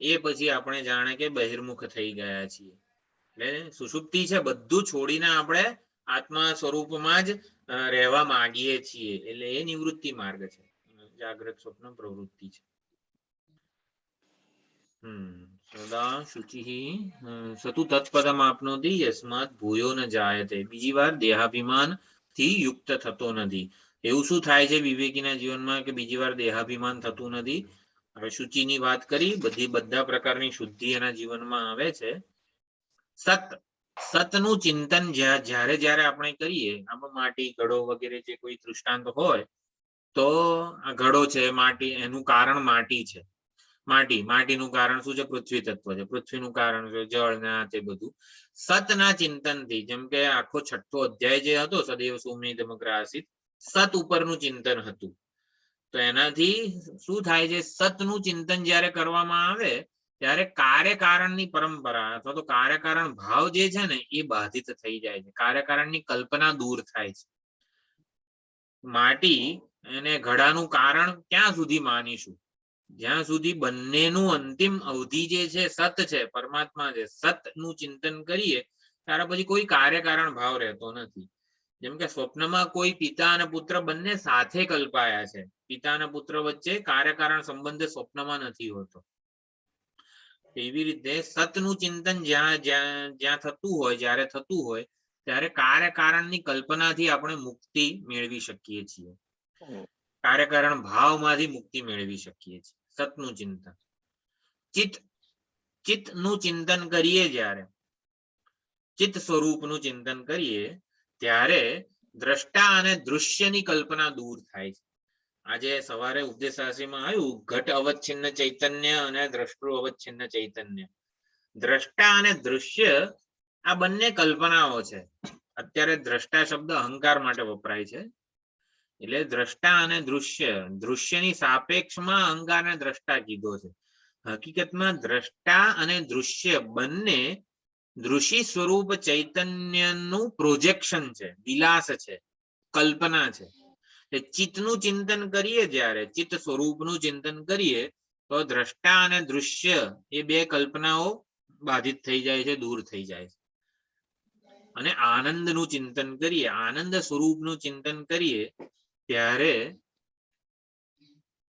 એ પછી આપણે જાણે કે બહિર્મુખ થઈ ગયા છીએ. એટલે સુષુપ્તિ છે બધું છોડીને આપણે આત્મા સ્વરૂપમાં જ રહેવા માંગીએ છીએ, એટલે એ નિવૃત્તિ માર્ગ છે. જાગ્રત સ્વપ્ન પ્રવૃત્તિ છે. સદા શુચિ સતુ તત્પદમ આપનોતિ યસ્માત ભૂયો ન જાયતે. બીજી વાર દેહાભિમાન થી યુક્ત થતો નથી. એવું શું થાય છે વિવેકીના જીવનમાં કે બીજી વાર દેહાભિમાન થતું નથી? હવે શુચિની વાત કરી, બધા પ્રકારની શુદ્ધિ એના જીવનમાં આવે છે. સતનું ચિંતન જ્યારે જ્યારે આપણે કરીએ, આમાં માટી, ઘડો વગેરે જે કોઈ દૃષ્ટાંત હોય તો આ ઘડો છે, માટી, એનું કારણ માટી છે. માટીનું કારણ શું છે? પૃથ્વી તત્વ છે. પૃથ્વીનું કારણ છે જળ ને આ તે બધું. સતના ચિંતનથી, જેમ કે આખો 6થો અધ્યાય જે હતો સદૈવ સૌમ્યમગ્ર આસીત, સત ઉપરનું ચિંતન હતું. તો એનાથી શું થાય છે? સતનું ચિંતન જ્યારે કરવામાં આવે ત્યારે કાર્યકારણની પરંપરા અથવા તો કાર્યકારણ ભાવ જે છે ને એ બાધિત થઈ જાય છે. કાર્યકારણની કલ્પના દૂર થાય છે. માટી અને ઘડાનું કારણ ક્યાં સુધી માનીશું? જ્યાં સુધી બંનેનું અંતિમ અવધિ જે છે સત છે, પરમાત્મા છે, સતનું ચિંતન કરીએ ત્યારે પછી કોઈ કાર્યકારણ ભાવ રહેતો નથી. જેમ કે સ્વપ્નમાં કોઈ પિતા અને પુત્ર બંને સાથે કલ્પાયા છે, પિતા અને પુત્ર વચ્ચે કાર્યકારણ સંબંધ સ્વપ્નમાં નથી હોતો. એવી રીતે સતનું ચિંતન જ્યાં થતું હોય, જ્યારે થતું હોય ત્યારે કાર્યકારણની કલ્પનાથી આપણે મુક્તિ મેળવી શકીએ છીએ. કાર્યકારણ ભાવમાંથી મુક્તિ મેળવી શકીએ છીએ. સતનું ચિંતન. ચિત્તનું ચિંતન કરીએ, જ્યારે ચિત્ત સ્વરૂપનું ચિંતન કરીએ ત્યારે દ્રષ્ટા અને દૃશ્યની કલ્પના દૂર થાય છે. આજે સવારે ઉપદેશ રાશિમાં આવ્યું, ઘટ અવચ્છિન્ન ચૈતન્ય અને દ્રષ્ટૃ અવચ્છિન્ન ચૈતન્ય. દ્રષ્ટા અને દૃશ્ય આ બંને કલ્પનાઓ છે. અત્યારે દ્રષ્ટા શબ્દ અહંકાર માટે વપરાય છે. એટલે દ્રષ્ટા અને દૃશ્યની સાપેક્ષમાં અહંકારને દ્રષ્ટા કીધો છે. હકીકતમાં દ્રષ્ટા અને દૃશ્ય બંને દૃષિ સ્વરૂપ ચૈતન્યનું પ્રોજેક્શન છે, વિલાસ છે, કલ્પના છે. ચિત્તનું ચિંતન કરીએ, જ્યારે ચિત્ત સ્વરૂપનું ચિંતન કરીએ તો દ્રષ્ટા અને દૃશ્ય એ બે કલ્પનાઓ બાધિત થઈ જાય છે, દૂર થઈ જાય છે. અને આનંદનું ચિંતન કરીએ, આનંદ સ્વરૂપનું ચિંતન કરીએ ત્યારે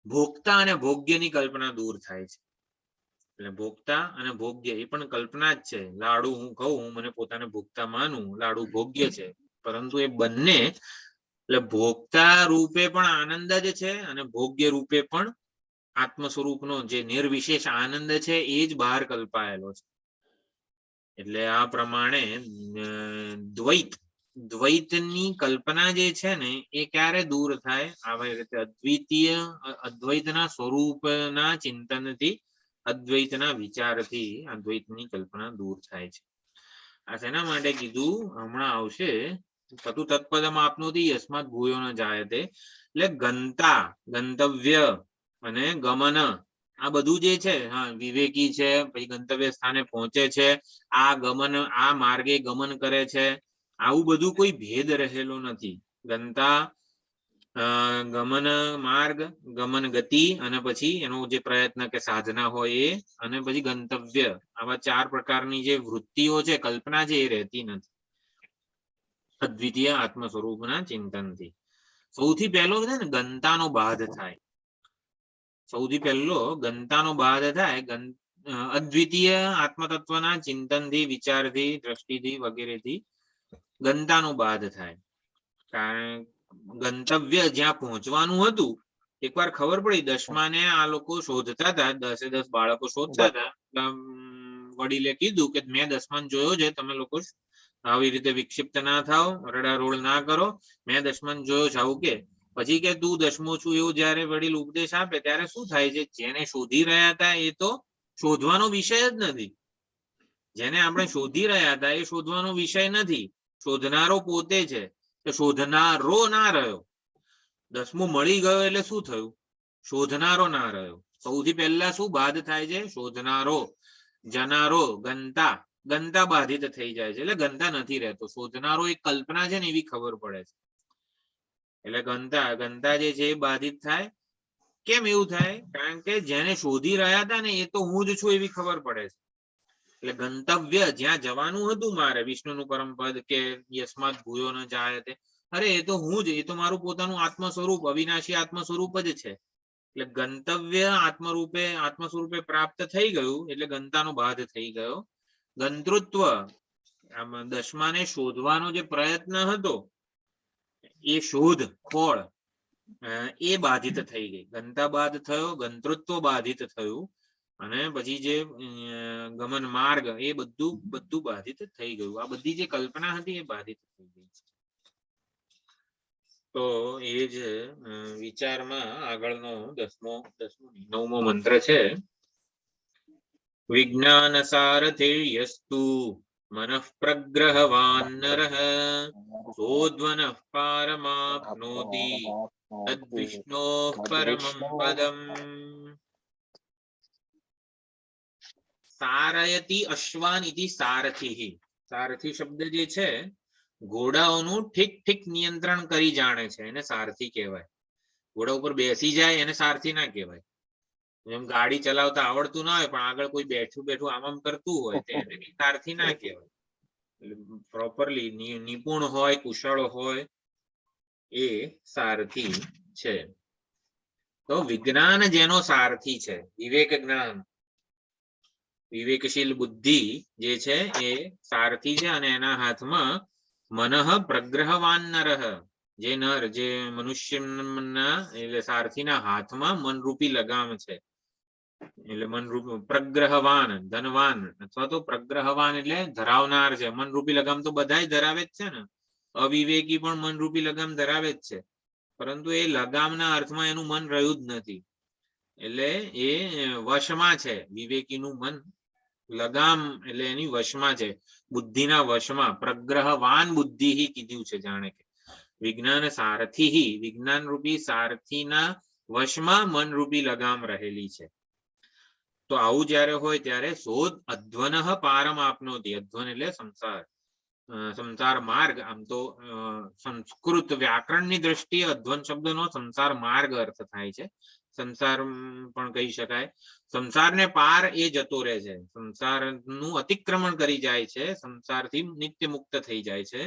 ભોગતા અને ભોગ્યની કલ્પના દૂર થાય છે. એટલે ભોગતા અને ભોગ્ય એ પણ કલ્પના જ છે. લાડુ હું ખાઉં, હું મને પોતાને ભોગતા માનું, લાડુ ભોગ્ય છે, પરંતુ એ બંને એટલે ભોગતા રૂપે પણ આનંદ જ છે અને ભોગ્ય રૂપે પણ આત્મ સ્વરૂપનો જે નિર્વિશેષ આનંદ છે એ જ બહાર કલ્પાયેલો છે. એટલે આ પ્રમાણે દ્વૈતની કલ્પના જે છે ને એ ક્યારે દૂર થાય? આવી રીતે અદ્વૈતના સ્વરૂપના ચિંતનથી, અદ્વૈતના વિચારથી અદ્વૈતની કલ્પના દૂર થાય છે. આ શેના માટે કીધું? હમણાં આવશે તતુ તત્પદમ આપનોતી યસ્માત ભૂયો ન જાયતે. એટલે ગંતા, ગંતવ્ય અને ગમન, આ બધું જે છે, હા, વિવેકી છે, પછી ગંતવ્ય સ્થાને પહોંચે છે, આ ગમન, આ માર્ગે ગમન કરે છે, આવું બધું કોઈ ભેદ રહેલો નથી. ગંતા, ગમન માર્ગ, ગમન ગતિ, અને પછી એનો જે પ્રયત્ન કે સાધના હોય એ, અને પછી ગંતવ્ય, આવા 4 પ્રકારની જે વૃત્તિઓ છે, કલ્પના છે, એ રહેતી નથી અદ્વિતીય આત્મ સ્વરૂપના ચિંતનથી. સૌથી પહેલો છે ને ગંતાનો બાધ થાય. સૌથી પહેલો ગંતાનો બાધ થાય અદ્વિતીય આત્મતત્વના ચિંતનથી, વિચારથી, દ્રષ્ટિથી વગેરેથી ગંતાનો બાધ થાય. કારણ ગંતવ્ય જ્યાં પહોંચવાનું હતું, એકવાર ખબર પડી, 10માને આ લોકો શોધતા હતા, 10 બાળકો શોધતા હતા, વડીલે કીધું કે મેં 10માને જોયો છે, તમે લોકો આવી રીતે વિક્ષિપ્ત ના થાવ, રડારોડ ના કરો, મેં 10માને જોયો છે, આવું કે. પછી કે તું 10મો છું એવું જયારે વડીલ ઉપદેશ આપે ત્યારે શું થાય છે? જેને શોધી રહ્યા હતા એ તો શોધવાનો વિષય જ નથી. જેને આપણે શોધી રહ્યા હતા એ શોધવાનો વિષય નથી, શોધનારો પોતે છે. શોધનારો ના રહ્યો. 10મું મળી ગયો એટલે શું થયું? શોધનારો ના રહ્યો. સૌથી પહેલા શું બાધ થાય છે? શોધનારો, જનારો, ગંતા, ગંતા બાધિત થઈ જાય છે, એટલે ગંતા નથી રહેતો. શોધનારો એક કલ્પના છે ને એવી ખબર પડે છે. એટલે ગંતા જે છે એ બાધિત થાય. કેમ એવું થાય? કારણ કે જેને શોધી રહ્યા હતા ને એ તો હું જ છું એવી ખબર પડે છે. એટલે ગંતવ્ય જ્યાં જવાનું હતું મારે, વિષ્ણુનું પરમ પદ કે યસ્માત ભૂયો ન જાયતે, અરે એ તો હું જ, એ તો મારું પોતાનું આત્મ સ્વરૂપ, અવિનાશી આત્મ સ્વરૂપ જ છે. એટલે ગંતવ્ય આત્મ સ્વરૂપે પ્રાપ્ત થઈ ગયું એટલે ગંતાનો બાધ થઈ ગયો. ગંતૃત્વ, આમાં 10માને શોધવાનો જે પ્રયત્ન હતો એ શોધ ફળ એ બાધિત થઈ ગઈ. ગંતા બાધ થયો, ગંતૃત્વ બાધિત થયું, અને પછી જે ગમન માર્ગ એ બધું બાધિત થઈ ગયું. આ બધી જે કલ્પના હતી એ બાધિત થઈ ગઈ. તો એ જ વિચારમાં આગળનો 9મો મંત્ર છે. વિજ્ઞાન સારથિર્યસ્તુ મનઃ પ્રગ્રહવાન નરઃ સોધ્વનઃ પારમાપ્નોતિ તદ્વિષ્ણોઃ પરમં પદમ. સારયતિ અશ્વાન ઇતિ સારથિઃ. સારથી શબ્દ જે છે ઘોડાઓનું ઠીક નિયંત્રણ કરી જાણે છે, એને સારથી કહેવાય. ઘોડા ઉપર બેસી જાય એને સારથી ના કહેવાય. જેમ ગાડી ચલાવતા આવડતું ના હોય પણ આગળ કોઈ બેઠું આમ કરતું હોય તો એને સારથી ના કહેવાય. પ્રોપરલી નિપુણ હોય, કુશળ હોય એ સારથી છે. તો વિજ્ઞાન જેનો સારથી છે, વિવેક જ્ઞાન, વિવેકશીલ બુદ્ધિ જે છે એ સારથી છે, અને એના હાથમાં મનઃ પ્રગ્રહવાન નરઃ, જે નર, જે મનુષ્યના એટલે સારથીના હાથમાં મનરૂપી લગામ છે. એટલે મનરૂપ પ્રગ્રહવાન, ધનવાન, અથવા તો પ્રગ્રહવાન એટલે ધરાવનાર છે. મનરૂપી લગામ તો બધાય ધરાવે જ છે ને, અવિવેકી પણ મનરૂપી લગામ ધરાવે જ છે, પરંતુ એ લગામના અર્થમાં એનું મન રહ્યું જ નથી. એટલે એ વશમાં છે. વિવેકીનું મન લગામ એટલે એની વશમાં છે, બુદ્ધિના વશમાં. પ્રગ્રહવાન બુદ્ધિ કીધું છે, જાણે કે વિજ્ઞાન સારથી, વિજ્ઞાન રૂપી સારથીના વશમાં મનરૂપી લગામ રહેલી છે. તો આવું જયારે હોય ત્યારે શોધ અધ્વન પારમ આપનોતી. અધ્વન એટલે સંસાર, સંસાર માર્ગ. આમ તો સંસ્કૃત વ્યાકરણની દ્રષ્ટિએ અધ્વન શબ્દનો સંસાર માર્ગ અર્થ થાય છે. સંસાર પણ કહી શકાય. સંસારને પાર એ જતો રહે છે, સંસારનું અતિક્રમણ કરી જાય છે, સંસારથી નિત્ય મુક્ત થઈ જાય છે.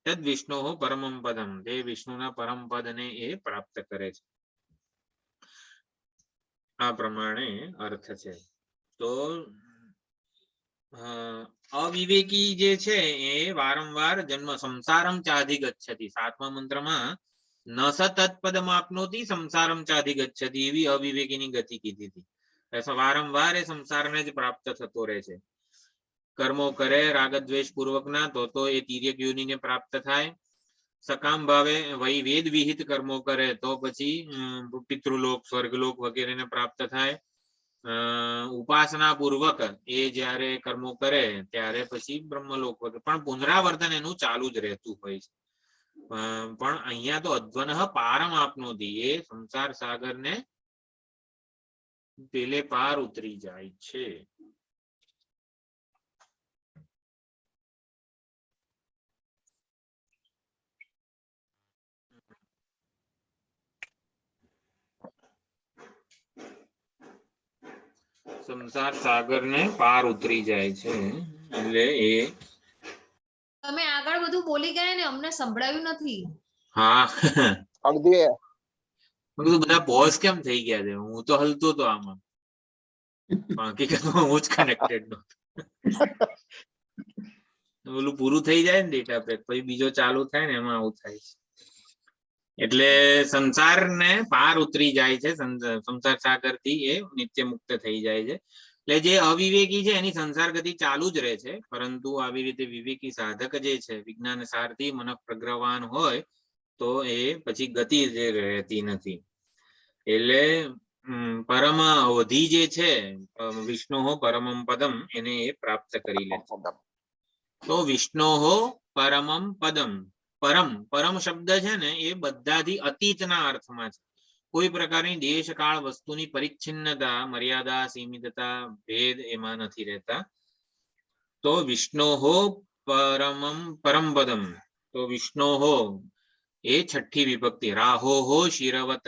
તદ વિષ્ણુ પરમમ પદમ, તે વિષ્ણુના પરમ પદને એ પ્રાપ્ત કરે છે. આ પ્રમાણે અર્થ છે. તો અવિવેકી જે છે એ વારંવાર જન્મ સંસારમ ચાધિગચ્છતિ, 7મા મંત્રમાં ન સ તત્પદમ આપનોતિ સંસારમ ચાધિગચ્છતિ એવી અવિવેકીની ગતિ કીધી હતી. વારંવાર એ સંસારને જ પ્રાપ્ત થતો રહે છે. કર્મો કરે રાગદ્વેષ પૂર્વકના તો એ તિર્યક યોનિને પ્રાપ્ત થાય. સકામ ભાવે વહી વેદ વિહિત કર્મો કરે તો પછી પિતૃલોક સ્વર્ગલોક વગેરેને પ્રાપ્ત થાય. ઉપાસના પૂર્વક એ જ્યારે કર્મો કરે ત્યારે પછી બ્રહ્મલોક વગેરે, પણ પુનરાવર્તન એનું ચાલુ જ રહેતું હોય છે. પણ અહીંયા તો અધ્વનઃ પારમ આપનોતિ, એ સંસાર સાગરને પેલે પાર ઉતરી જાય છે. સંસાર સાગરને પાર ઉતરી જાય છે એટલે એ તમે આગળ બધું બોલી ગયા ને અમને સંભળાયું નથી. હા અડધી મેં કીધું બધા પોઝ કેમ થઈ ગયા છે, હું તો હલતો હતો આમાં, પણ હકીકતમાં હું જ કનેક્ટેડ નહોતો. ઓલું પૂરું થઈ જાય ને ડેટા પેક, પછી બીજો ચાલુ થાય ને એમાં આવું થાય છે. એટલે સંસારને પાર ઉતરી જાય છે, સંસાર સાગર થી એ નિત્ય મુક્ત થઈ જાય છે. એટલે જે અવિવેકી છે એની સંસાર ગતિ ચાલુ જ રહે છે, પરંતુ આવી રીતે વિવેકી સાધક જે છે વિજ્ઞાન સારથી મન પ્રગ્રહવાન હોય તો એ પછી ગતિ જે રહેતી નથી. એટલે પરમ અવધિ જે છે વિષ્ણુ પરમમ પદમ એને એ પ્રાપ્ત કરી લે. તો વિષ્ણુ પરમમ પદમ, પરમ પરમ શબ્દ છે ને એ બધાથી અતીતના અર્થમાં છે. કોઈ પ્રકારની દેશ કાળ વસ્તુની પરિચ્છિન્નતા મર્યાદા સીમિતતા ભેદ એમાં નથી રહેતા. તો વિષ્ણુ પરમમ પરમ પદમ, તો વિષ્ણુ એ છઠ્ઠી વિભક્તિ. રાહો શિરવત,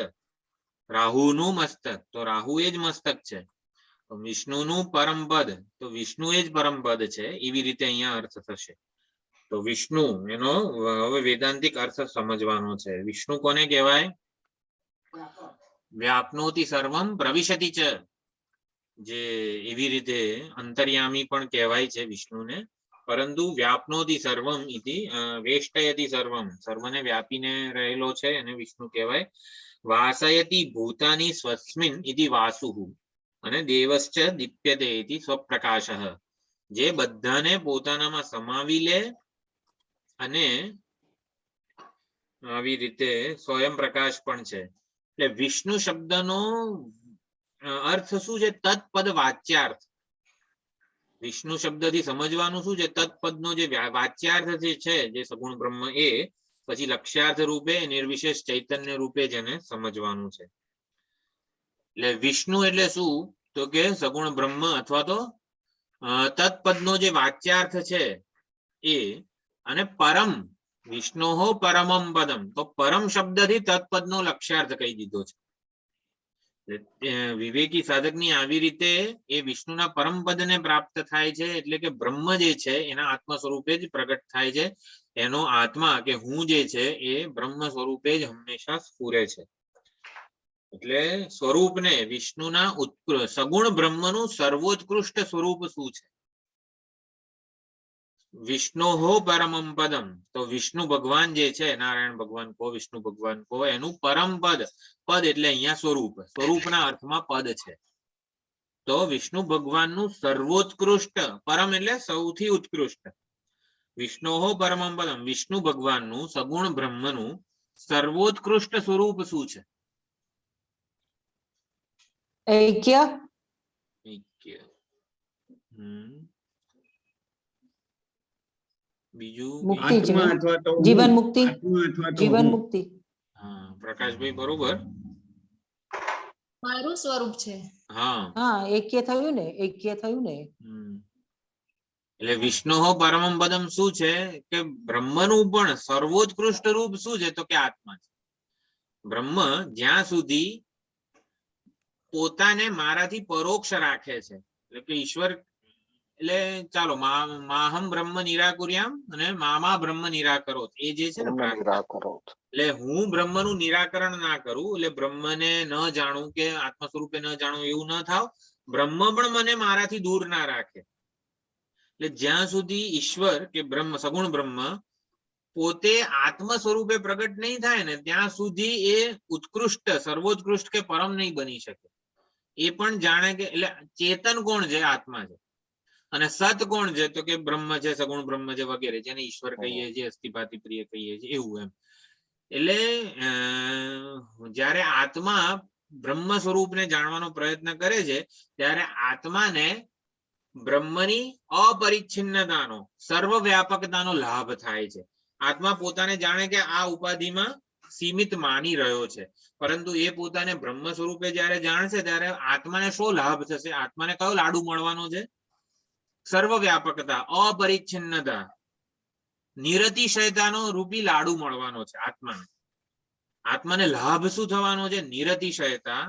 રાહુનું મસ્તક, તો રાહુ એ જ મસ્તક છે. તો વિષ્ણુનું પરમ પદ, તો વિષ્ણુ એ જ પરમ પદ છે. એવી રીતે અહીંયા અર્થ થશે. તો વિષ્ણુ એનો હવે વેદાંતિક અર્થ સમજવાનો છે. વિષ્ણુ કોને કહેવાય? વ્યાપનોતિ સર્વમ પ્રવિશતિ ચ, જે એવી રીતે અંતર્યામી પણ કહેવાય છે વિષ્ણુને, પરંતુ વ્યાપનોતિ સર્વમ ઇતિ વેષ્ટયતિ સર્વમ, સર્વને વ્યાપીને રહેલો છે એને વિષ્ણુ કહેવાય. વાસયતિ ભૂતાની સ્વસ્મિન ઇતિ વાસુહુ, અને દેવશ્ચ દીપ્યતે ઇતિ સ્વપ્રકાશઃ, જે બધાને પોતાનામાં સમાવી લે અને આવી રીતે સ્વયં પ્રકાશ પણ છે. એટલે વિષ્ણુ શબ્દનો અર્થ શું છે? તત્પદ વાચ્યાર્થ. વિષ્ણુ શબ્દથી સમજવાનું શું છે? તત્પદનો જે વાચ્યાર્થ જે છે, જે સગુણ બ્રહ્મ, એ પછી લક્ષ્યાર્થ રૂપે નિર્વિશેષ ચૈતન્ય રૂપે જેને સમજવાનું છે. એટલે વિષ્ણુ એટલે શું? તો કે સગુણ બ્રહ્મ અથવા તો તત્પદનો જે વાચ્યાર્થ છે એ, અને પરમ વિષ્ણુ પરમમ પદમ, તો પરમ શબ્દથી તત્પદનો લક્ષ્યાર્થ કહી દીધો છે. વિવેકી સાધકની આવી રીતે એ વિષ્ણુના પરમ પદને પ્રાપ્ત થાય છે. એટલે કે બ્રહ્મ જે છે એના આત્મા સ્વરૂપે જ પ્રગટ થાય છે. એનો આત્મા કે હું જે છે એ બ્રહ્મ સ્વરૂપે જ હંમેશા સ્ફુરે છે. એટલે સ્વરૂપને વિષ્ણુના સગુણ બ્રહ્મનું સર્વોત્કૃષ્ટ સ્વરૂપ શું છે? વિષ્ણુ પરમમ પદમ, તો વિષ્ણુ ભગવાન જે છે, નારાયણ ભગવાન કો વિષ્ણુ ભગવાન કો, એનું પરમ પદ, પદ એટલે અહીંયા સ્વરૂપ, સ્વરૂપના અર્થમાં પદ છે. તો વિષ્ણુ ભગવાનનું સર્વોત્કૃષ્ટ, પરમ એટલે સૌથી ઉત્કૃષ્ટ, વિષ્ણુ પરમમ પદમ, વિષ્ણુ ભગવાનનું સગુણ બ્રહ્મનું સર્વોત્કૃષ્ટ સ્વરૂપ શું છે? ऐक्य, બીજું મુક્તિ જ આત્મા ને? અથવા તો જીવન મુક્તિ, આત્મા અથવા તો જીવન હું. મુક્તિ. હા પ્રકાશભાઈ બરોબર. મારું સ્વરૂપ છે. હા હા, ऐक्य થયું ને, ऐक्य થયું ને. એટલે વિષ્ણુ પરમમ પદમ શું છે? કે બ્રહ્મનું પણ સર્વોત્કૃષ્ટ રૂપ શું છે? તો કે આત્મા છે. બ્રહ્મ જ્યાં સુધી પોતાને મારાથી પરોક્ષ રાખે છે. એટલે કે ઈશ્વર એટલે ચાલો માહમ બ્રહ્મ નિરાકુર્યામ અને મામા બ્રહ્મ નિરાકરોત, એ જે છે ને બ્રહ્મ નિરાકરોત. એટલે હું બ્રહ્મનું નિરાકરણ ના કરું, એટલે બ્રહ્મને ન જાણું કે આત્મ સ્વરૂપે ન જાણું એવું ન થાવ, બ્રહ્મ પણ મને મારાથી દૂર ના રાખે. એટલે જ્યાં સુધી ઈશ્વર કે બ્રહ્મ સગુણ બ્રહ્મ પોતે આત્મ સ્વરૂપે પ્રગટ નહીં થાય ને ત્યાં સુધી એ ઉત્કૃષ્ટ સર્વોત્કૃષ્ટ કે પરમ નહીં બની શકે. એ પણ જાણે કે એટલે ચેતન કોણ છે? આત્મા છે. અને સત કોણ છે? તો કે બ્રહ્મ છે, સગુણ બ્રહ્મ છે વગેરે, જેને ઈશ્વર કહીએ છીએ, અસ્થિપાતિ પ્રિય કહીએ છીએ, એવું એમ. એટલે જ્યારે આત્મા બ્રહ્મ સ્વરૂપને જાણવાનો પ્રયત્ન કરે છે ત્યારે આત્માને બ્રહ્મની અપરિચ્છિન્નતાનો સર્વવ્યાપકતાનો લાભ થાય છે. આત્મા પોતાને જાણે કે આ ઉપાધિમાં સીમિત માની રહ્યો છે, પરંતુ એ પોતાને બ્રહ્મ સ્વરૂપે જ્યારે જાણશે ત્યારે આત્માને શો લાભ થશે? આત્માને કયો લાડુ મળવાનો છે? સર્વવ્યાપકતા, અપરિચ્છિન્નતા, નિરતિશયતાનો રૂપી લાડુ મળવાનો છે આત્માને. આત્માને લાભ શું થવાનો છે? નિરતિશયતા,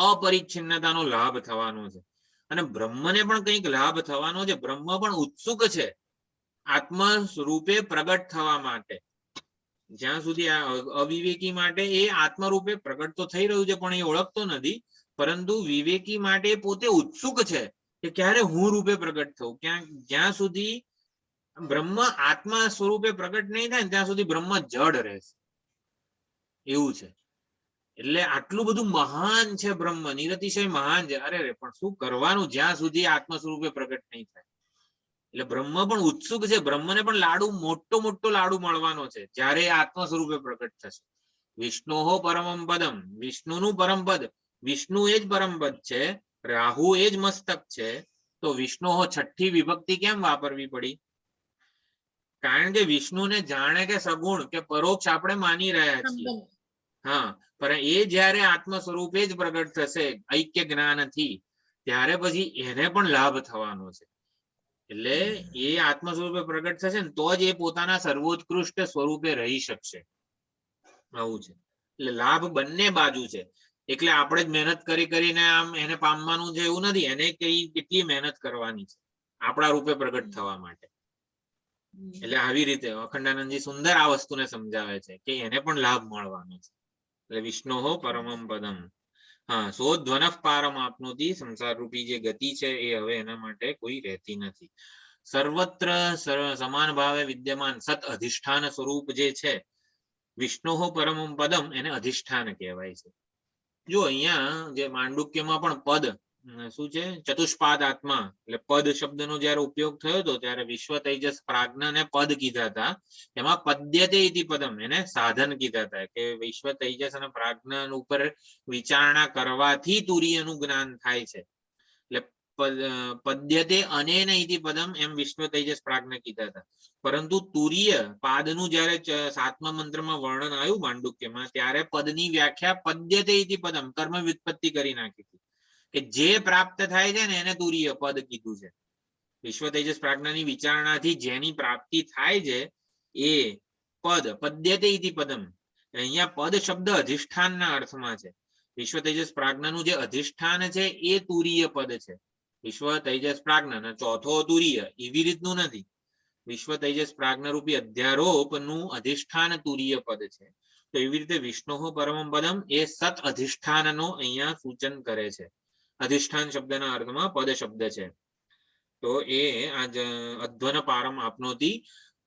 અપરિચ્છિન્નતાનો લાભ થવાનો છે. અને બ્રહ્મને પણ કંઈક લાભ થવાનો છે. બ્રહ્મ પણ ઉત્સુક છે આત્મ સ્વરૂપે પ્રગટ થવા માટે. જ્યાં સુધી આ અવિવેકી માટે એ આત્મરૂપે પ્રગટ તો થઈ રહ્યું છે પણ એ ઓળખતો નથી, પરંતુ વિવેકી માટે પોતે ઉત્સુક છે કે ક્યારે હું રૂપે પ્રગટ થઉં. જ્યાં સુધી બ્રહ્મ આત્મા સ્વરૂપે પ્રગટ નહીં થાય ત્યાં સુધી બ્રહ્મ જડ રહેશે, એવું છે. એટલે આટલું બધું મહાન છે બ્રહ્મ, નિરતિશય મહાન છે. અરે પણ શું કરવાનું જ્યાં સુધી આત્મ સ્વરૂપે પ્રગટ નહીં થાય. એટલે બ્રહ્મ પણ ઉત્સુક છે, બ્રહ્મને પણ લાડુ મોટો મોટો લાડુ મળવાનો છે જ્યારે આત્મ સ્વરૂપે પ્રગટ થશે. વિષ્ણુહો પરમમ પદમ, વિષ્ણુનું પરમ પદ, વિષ્ણુ એ જ પરમ પદ છે, રાહુ એ જ મસ્તક છે. તો વિષ્ણુહો છઠ્ઠી વિભક્તિ કેમ વાપરવી પડી? કારણ કે વિષ્ણુને જાણે કે સગુણ કે પરોક્ષ આપણે માની રહ્યા છીએ. હા, પણ એ જયારે આત્મ સ્વરૂપે જ પ્રગટ થશે ઐક્ય જ્ઞાનથી, ત્યારે પછી એને પણ લાભ થવાનો છે. એટલે એ આત્મ સ્વરૂપે પ્રગટ થશે ને તો જ એ પોતાના સર્વોત્કૃષ્ટ સ્વરૂપે રહી શકશે. આવું છે. એટલે લાભ બંને બાજુ છે. એટલે આપણે જ મહેનત કરી કરીને આમ એને પામવાનું છે એવું નથી. એને કેટલી મહેનત કરવાની છે આપણા રૂપે પ્રગટ થવા માટે. એટલે આવી રીતે અખંડાનંદજી સુંદર આ વસ્તુને સમજાવે છે કે એને પણ લાભ મળવાનો છે. એટલે વિષ્ણુ પરમમ પદમ. હા, સોધ્વન પારમ આપનોતી, સંસાર રૂપી જે ગતિ છે એ હવે એના માટે કોઈ રહેતી નથી. સર્વત્ર સમાન ભાવે વિદ્યમાન સત અધિષ્ઠાન સ્વરૂપ જે છે વિષ્ણુ પરમમ પદમ, એને અધિષ્ઠાન કહેવાય છે. જો અહીંયા જે માંડુક્યમાં પણ પદ શું છે? ચતુષ્પાદ આત્મા. એટલે પદ શબ્દનો જયારે ઉપયોગ થયો હતો ત્યારે વિશ્વ તેજસ પ્રાજ્ઞને પદ કીધા હતા. એમાં પદ્યતે ઇતિ પદમ, એને સાધન કીધા હતા કે વિશ્વ તેજસ અને પ્રાજ્ઞ ઉપર વિચારણા કરવાથી તુરીયનું જ્ઞાન થાય છે. એટલે પદ્યતે અનેન ઇતિ પદમ એમ વિશ્વ તેજસ પ્રાજ્ઞ કીધા હતા. પરંતુ તુરીય પાદનું જયારે 7મા મંત્રમાં વર્ણન આવ્યું માંડુક્યમાં, ત્યારે પદની વ્યાખ્યા પદ્યતે ઇતિ પદમ કર્મ વ્યુત્પત્તિ કરી નાખી હતી કે જે પ્રાપ્ત થાય છે ને એને તુરીય પદ કીધું છે. વિશ્વ તેજસ પ્રાજ્ઞની વિચારણાથી જેની પ્રાપ્તિ થાય છે એ પદ, પદ્યતે ઇતિ પદમ. અહીંયા પદ શબ્દ અધિષ્ઠાનના અર્થમાં છે. વિશ્વ તેજસ પ્રાજ્ઞનું જે અધિષ્ઠાન છે એ તુરીય પદ છે. વિશ્વ તેજસ પ્રાજ્ઞ ચોથો તુરીય એવી રીતનું નથી. વિશ્વ તેજસ પ્રાજ્ઞ રૂપી અધ્યારોપનું અધિષ્ઠાન તુરીય પદ છે. તો એવી રીતે વિષ્ણુ પરમમ પદમ એ સત અધિષ્ઠાનનો અહીંયા સૂચન કરે છે. અધિષ્ઠાન શબ્દના અર્થમાં પદ શબ્દ છે. તો એ આજ અધ્વન પારમ આપનોતી,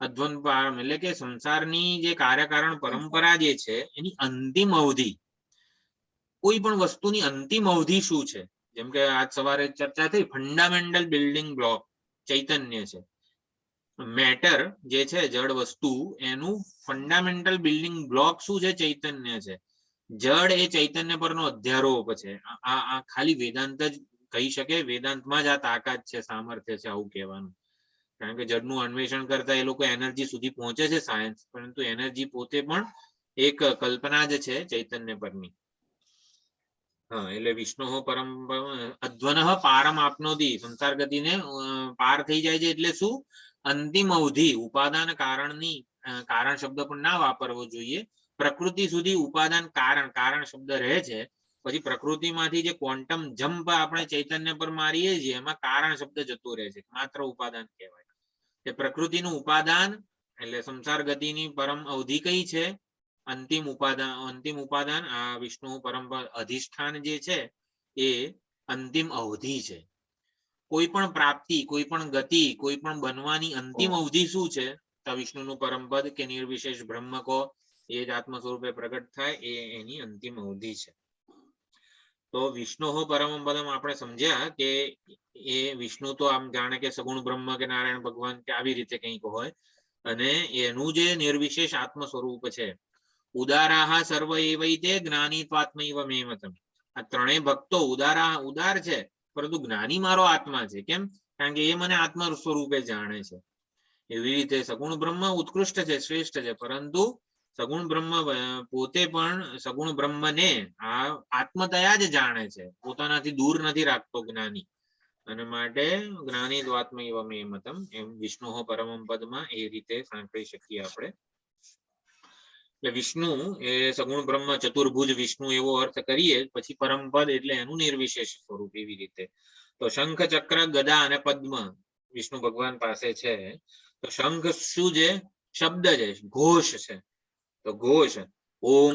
અધ્વન પારમ એટલે કે સંસારની જે કાર્યકારણ પરંપરા જે છે એની અંતિમ અવધિ, કોઈ પણ વસ્તુની અંતિમ અવધિ શું છે? જેમ કે આજ સવારે ચર્ચા થઈ, ફંડામેન્ટલ બિલ્ડિંગ બ્લોક ચૈતન્ય છે. મેટર જે છે જડ વસ્તુ, એનું ફંડામેન્ટલ બિલ્ડિંગ બ્લોક શું છે? ચૈતન્ય છે. જડ એ ચૈતન્ય પરનો અધ્યારોપ છે. આ ખાલી વેદાંત જ કહી શકે. વેદાંતમાં જ આ તાકાત છે, સામર્થ્ય છે આવું કહેવાનું. કારણ કે જડનું અન્વેષણ કરતા એ લોકો એનર્જી સુધી પહોંચે છે સાયન્સ, પરંતુ એનર્જી પોતે પણ એક કલ્પના જ છે ચૈતન્ય પરની. હા, એટલે વિષ્ણુ પરમ અધ્વન પારમ આપનોતી, સંસાર ગતિને પાર થઈ જાય છે. એટલે શું? અંતિમ અવધિ. ઉપાદાન કારણની, કારણ શબ્દ પણ ના વાપરવો જોઈએ. પ્રકૃતિ સુધી ઉપાદાન કારણ, કારણ શબ્દ રહે છે પછી પ્રકૃતિમાંથી જે ક્વોન્ટમ જમ્પ આપણે ચૈતન્ય પર મારીએ છીએ એમાં કારણ શબ્દ જતો રહે છે, માત્ર ઉપાદાન કહેવાય. તે પ્રકૃતિનું ઉપાદાન એટલે સંસાર ગતિની પરમ અવધિ કઈ છે? અંતિમ ઉપાદાન આ વિષ્ણુ પરમ અધિષ્ઠાન જે છે એ અંતિમ અવધિ છે. કોઈ પણ પ્રાપ્તિ, કોઈ પણ ગતિ, કોઈ પણ બનવાની અંતિમ અવધિ શું છે? તો વિષ્ણુનું પરમપદ કે નિર્વિશેષ બ્રહ્મ કો એ જ આત્મ સ્વરૂપે પ્રગટ થાય એ એની અંતિમ અવધિ છે. તો વિષ્ણુ પરમ પદમ આપણે સમજ્યા કે એ વિષ્ણુ તો આમ જાણે કે સગુણ બ્રહ્મ કે નારાયણ ભગવાન કે આવી રીતે કંઈક હોય, અને એનું જે નિર્વિશેષ આત્મ સ્વરૂપ છે. ઉદારાહ સર્વ એવૈતે જ્ઞાનીત્વાત્મૈવ મે મતમ. આ ત્રણેય ભક્તો ઉદાર છે, પરંતુ જ્ઞાની મારો આત્મા છે. કેમ? કારણ કે એ મને આત્મ સ્વરૂપે જાણે છે. એવી રીતે સગુણ બ્રહ્મ ઉત્કૃષ્ટ છે, શ્રેષ્ઠ છે, પરંતુ સગુણ બ્રહ્મ પોતે પણ સગુણ બ્રહ્મને આ આત્મતયા જ જાણે છે, પોતાનાથી દૂર નથી રાખતો જ્ઞાની. અને માટે જ્ઞાની દ્વાત્મૈવ મે મતમ એમ વિષ્ણુ પરમમ પદમાં એ રીતે સાંકળી શકીએ આપણે. એટલે વિષ્ણુ એ સગુણ બ્રહ્મ ચતુર્ભુજ વિષ્ણુ એવો અર્થ કરીએ, પછી પરમપદ એટલે એનું નિર્વિશેષ સ્વરૂપ. એવી રીતે તો શંખ, ચક્ર, ગદા અને પદ્મ વિષ્ણુ ભગવાન પાસે છે. તો શંખ શું છે? શબ્દ છે, ઘોષ છે. તો ઘોષ ઓમ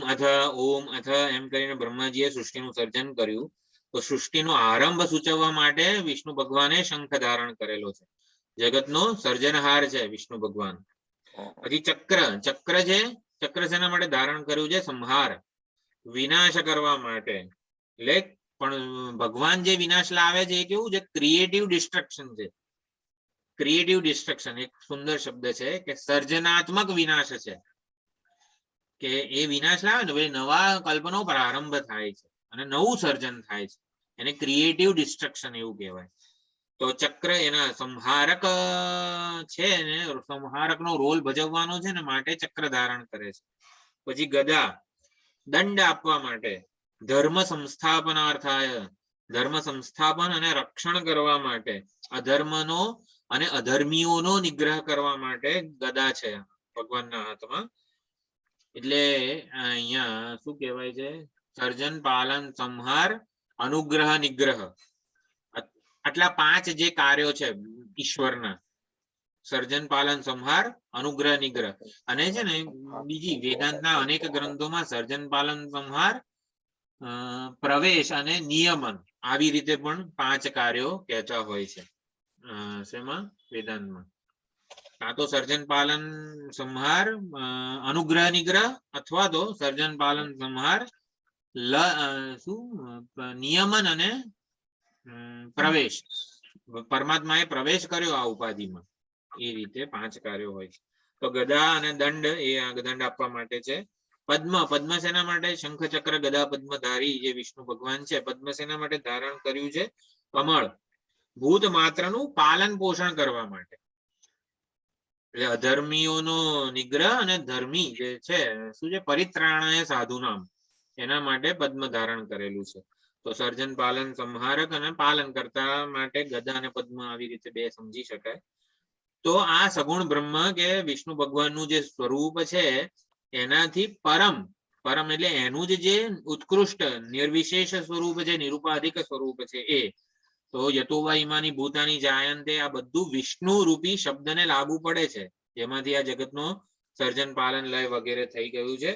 અથ એમ કરીને બ્રહ્માજીએ સૃષ્ટિનું સર્જન કર્યું. તો સૃષ્ટિનો આરંભ સૂચવવા માટે વિષ્ણુ ભગવાને શંખ ધારણ કરેલો છે. જગતનો સર્જનહાર છે વિષ્ણુ ભગવાન. પછી ચક્ર છે. ચક્ર શેના માટે ધારણ કર્યું છે? સંહાર, વિનાશ કરવા માટે. એટલે પણ ભગવાન જે વિનાશ લાવે છે એ કેવું છે? ક્રિએટિવ ડિસ્ટ્રક્શન છે. ક્રિએટિવ ડિસ્ટ્રક્શન એક સુંદર શબ્દ છે કે સર્જનાત્મક વિનાશ છે. કે એ વિનાશ લાવે ને નવા કલ્પનો પ્રારંભ થાય છે અને નવું સર્જન થાય છે. એને ક્રિએટિવ ડિસ્ટ્રક્શન એવું કહેવાય. તો ચક્ર એના સંહારક છે ને, સંહારકનો રોલ ભજવવાનો છે ને, માટે ચક્ર ધારણ કરે છે. પછી ગદા દંડ આપવા માટે, ધર્મ સંસ્થાપનાર્થાય, ધર્મ સંસ્થાપન અને રક્ષણ કરવા માટે, અધર્મનો અને અધર્મીઓનો નિગ્રહ કરવા માટે ગદા છે ભગવાનના હાથમાં. એટલે અહીંયા શું કહેવાય છે? સર્જન, પાલન, સંહાર, અનુગ્રહ, નિગ્રહ. આટલા 5 જે કાર્યો છે ઈશ્વરના: સર્જન, પાલન, સંહાર, અનુગ્રહ, નિગ્રહ. અને છે ને બીજી વેદાંતના અનેક ગ્રંથોમાં સર્જન, પાલન, સંહાર, પ્રવેશ અને નિયમન આવી રીતે પણ 5 કાર્યો કહેતા હોય છે. શેમાં? વેદાંતમાં. કાં તો સર્જન, પાલન, સંહાર, અનુગ્રહ, નિગ્રહ, અથવા તો સર્જન, પાલન, સંહાર, નિયમન અને પ્રવેશ. પરમાત્માએ પ્રવેશ કર્યો આ ઉપાધિમાં, એ રીતે 5 કાર્યો હોય છે. તો ગદા અને દંડ એ દંડ આપવા માટે છે. પદ્મ શેના માટે? શંખ, ચક્ર, ગદા, પદ્મધારી જે વિષ્ણુ ભગવાન છે. પદ્મ શેના માટે ધારણ કર્યું છે? કમળ, ભૂત માત્રનું પાલન પોષણ કરવા માટે. એટલે અધર્મીઓનો નિગ્રહ અને ધર્મી જે છે શું છે? પરિત્રાણાય સાધુનામ, એના માટે પદ્મ ધારણ કરેલું છે. તો સર્જન, પાલન, સંહારક અને પાલન કરતા માટે ગદા અને પદ્મ આવી રીતે 2 સમજી શકાય. તો આ સગુણ બ્રહ્મ કે વિષ્ણુ ભગવાનનું જે સ્વરૂપ છે એનાથી પરમ એટલે એનું જે ઉત્કૃષ્ટ નિર્વિશેષ સ્વરૂપ છે, નિરુપાધિક સ્વરૂપ છે એ. તો યતોવા ઈમાની ભૂતાની જાયંતે, આ બધું વિષ્ણુ રૂપી શબ્દને લાગુ પડે છે, જેમાંથી આ જગતનો સર્જન, પાલન, લય વગેરે થઈ ગયું છે.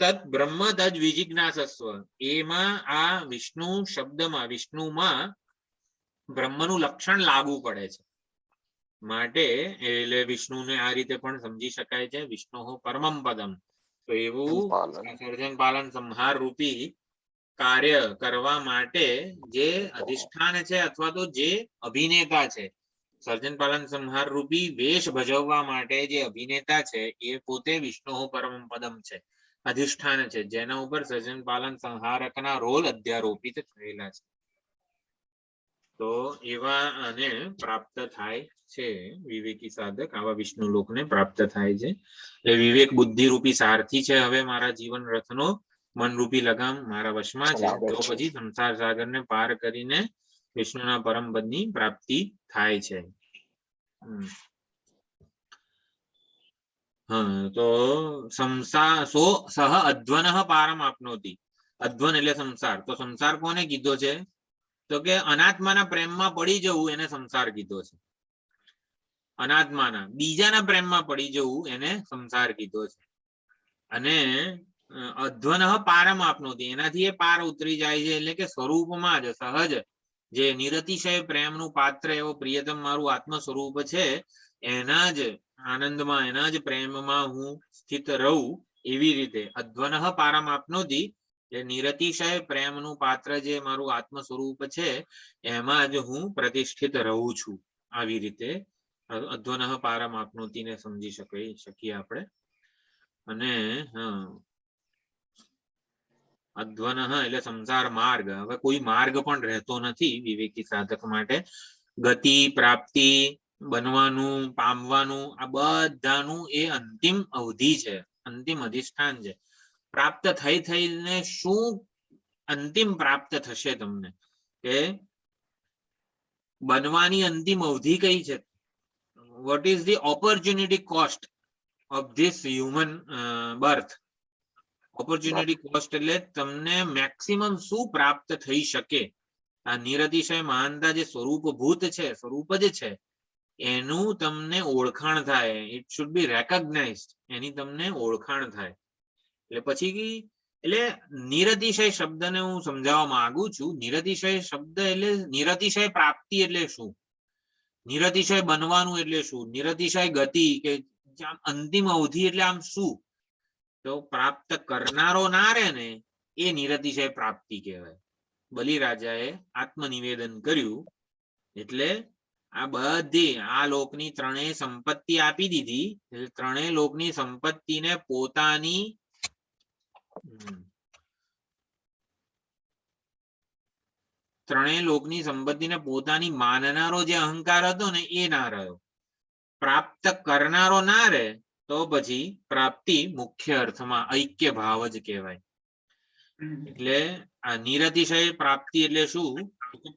તદ બ્રહ્મ તદ વિજિજ્ઞાસસ્વ, એમાં આ વિષ્ણુ શબ્દમાં, વિષ્ણુમાં બ્રહ્મનું લક્ષણ લાગુ પડે છે. માટે એટલે વિષ્ણુને આ રીતે પણ સમજી શકાય છે, વિષ્ણુ પરમમ પદમ. તો એવું સર્જન, પાલન, સંહાર રૂપી કાર્ય કરવા માટે જે અધિષ્ઠાન છે અથવા તો જે અભિનેતા છે, સર્જન, પાલન, સંહાર રૂપી વેશ ભજવવા માટે જે અભિનેતા છે એ પોતે વિષ્ણુ પરમમ પદમ છે, અધિષ્ઠાન છે, જેના ઉપર સર્જન, પાલન, સંહારકના રોલ અધ્યારોપિત થયેલા છે. તો એવા આને પ્રાપ્ત થાય છે વિવેકી સાધક, આવા વિષ્ણુ લોકને પ્રાપ્ત થાય છે. એટલે વિવેક બુદ્ધિ રૂપી સારથી છે હવે મારા જીવન રથનો, મનરૂપી લગામ મારા વશમાં છે. તો પછી સંસાર સાગરને પાર કરીને વિષ્ણુના પરમ પદની પ્રાપ્તિ થાય છે. તો સહ અધ્વનઃ પારમ આપનોતિ, અધ્વન એટલે સંસાર. તો સંસાર કોને કીધો છે? તો કે અનાત્માના પ્રેમમાં પડી જવું એને સંસાર કીધો છે. અનાત્માના બીજાના પ્રેમમાં પડી જવું એને સંસાર કીધો છે. અને અધ્વન પારમ આપનોતી, એનાથી એ પાર ઉતરી જાય છે. એટલે કે સ્વરૂપમાં જ સહજ જે નિરતિશય પ્રેમનું પાત્ર એવો પ્રિયતમ મારું આત્મ સ્વરૂપ છે, એના જ આનંદમાં એના જ પ્રેમમાં હું સ્થિત રહું. એવી રીતે અધ્વન પારમ આપનોતી, જે નિરતિશય પ્રેમનું પાત્ર જે મારું આત્મ સ્વરૂપ છે એમાં જ હું પ્રતિષ્ઠિત રહું છું. આવી રીતે અધ્વન પારમ આપનોતી ને સમજી શકીએ આપણે. અને અધ્વન એટલે સંસાર માર્ગ. હવે કોઈ માર્ગ પણ રહેતો નથી વિવેકી સાધક માટે. ગતિ, પ્રાપ્તિ, બનવાનું, પામવાનું, આ બધાનું એ અંતિમ અવધિ છે, અંતિમ અધિષ્ઠાન છે. પ્રાપ્ત થઈને શું અંતિમ પ્રાપ્ત થશે તમને? કે બનવાની અંતિમ અવધિ કઈ છે? What is the opportunity cost of this human birth? Opportunity cost એટલે તમને મેક્સિમમ શું પ્રાપ્ત થઈ શકે. આ નિરતિશય મહાનતા જે સ્વરૂપભૂત છે, સ્વરૂપ જ છે, એનું તમને ઓળખાણ થાય. It should be રેકોગ્નાઇઝડ. એની તમને ઓળખાણ થાય. એટલે પછી એટલે નિરતિશય શબ્દને હું સમજાવવા માંગુ છું. નિરતિશય શબ્દ એટલે નિરતિશય પ્રાપ્તિ એટલે શું? નિરતિશય બનવાનું એટલે શું? નિરતિશય ગતિ કે આમ અંતિમ અવધિ એટલે આમ શું? તો પ્રાપ્ત કરનારો ના રહે ને એ નિરતિશય પ્રાપ્તિ કહેવાય. બલિરાજાએ આત્મનિવેદન કર્યું એટલે આ બધી આ લોકની ત્રણેય સંપત્તિ આપી દીધી. ત્રણેય લોકની સંપત્તિને પોતાની ત્રણેય લોકની સંપત્તિને પોતાની માનનારો જે અહંકાર હતો ને એ ના રહ્યો. પ્રાપ્ત કરનારો ના રહે તો પછી પ્રાપ્તિ મુખ્ય અર્થમાં ઐક્ય ભાવ જ કહેવાય. એટલે આ નિરતિશય પ્રાપ્તિ એટલે શું?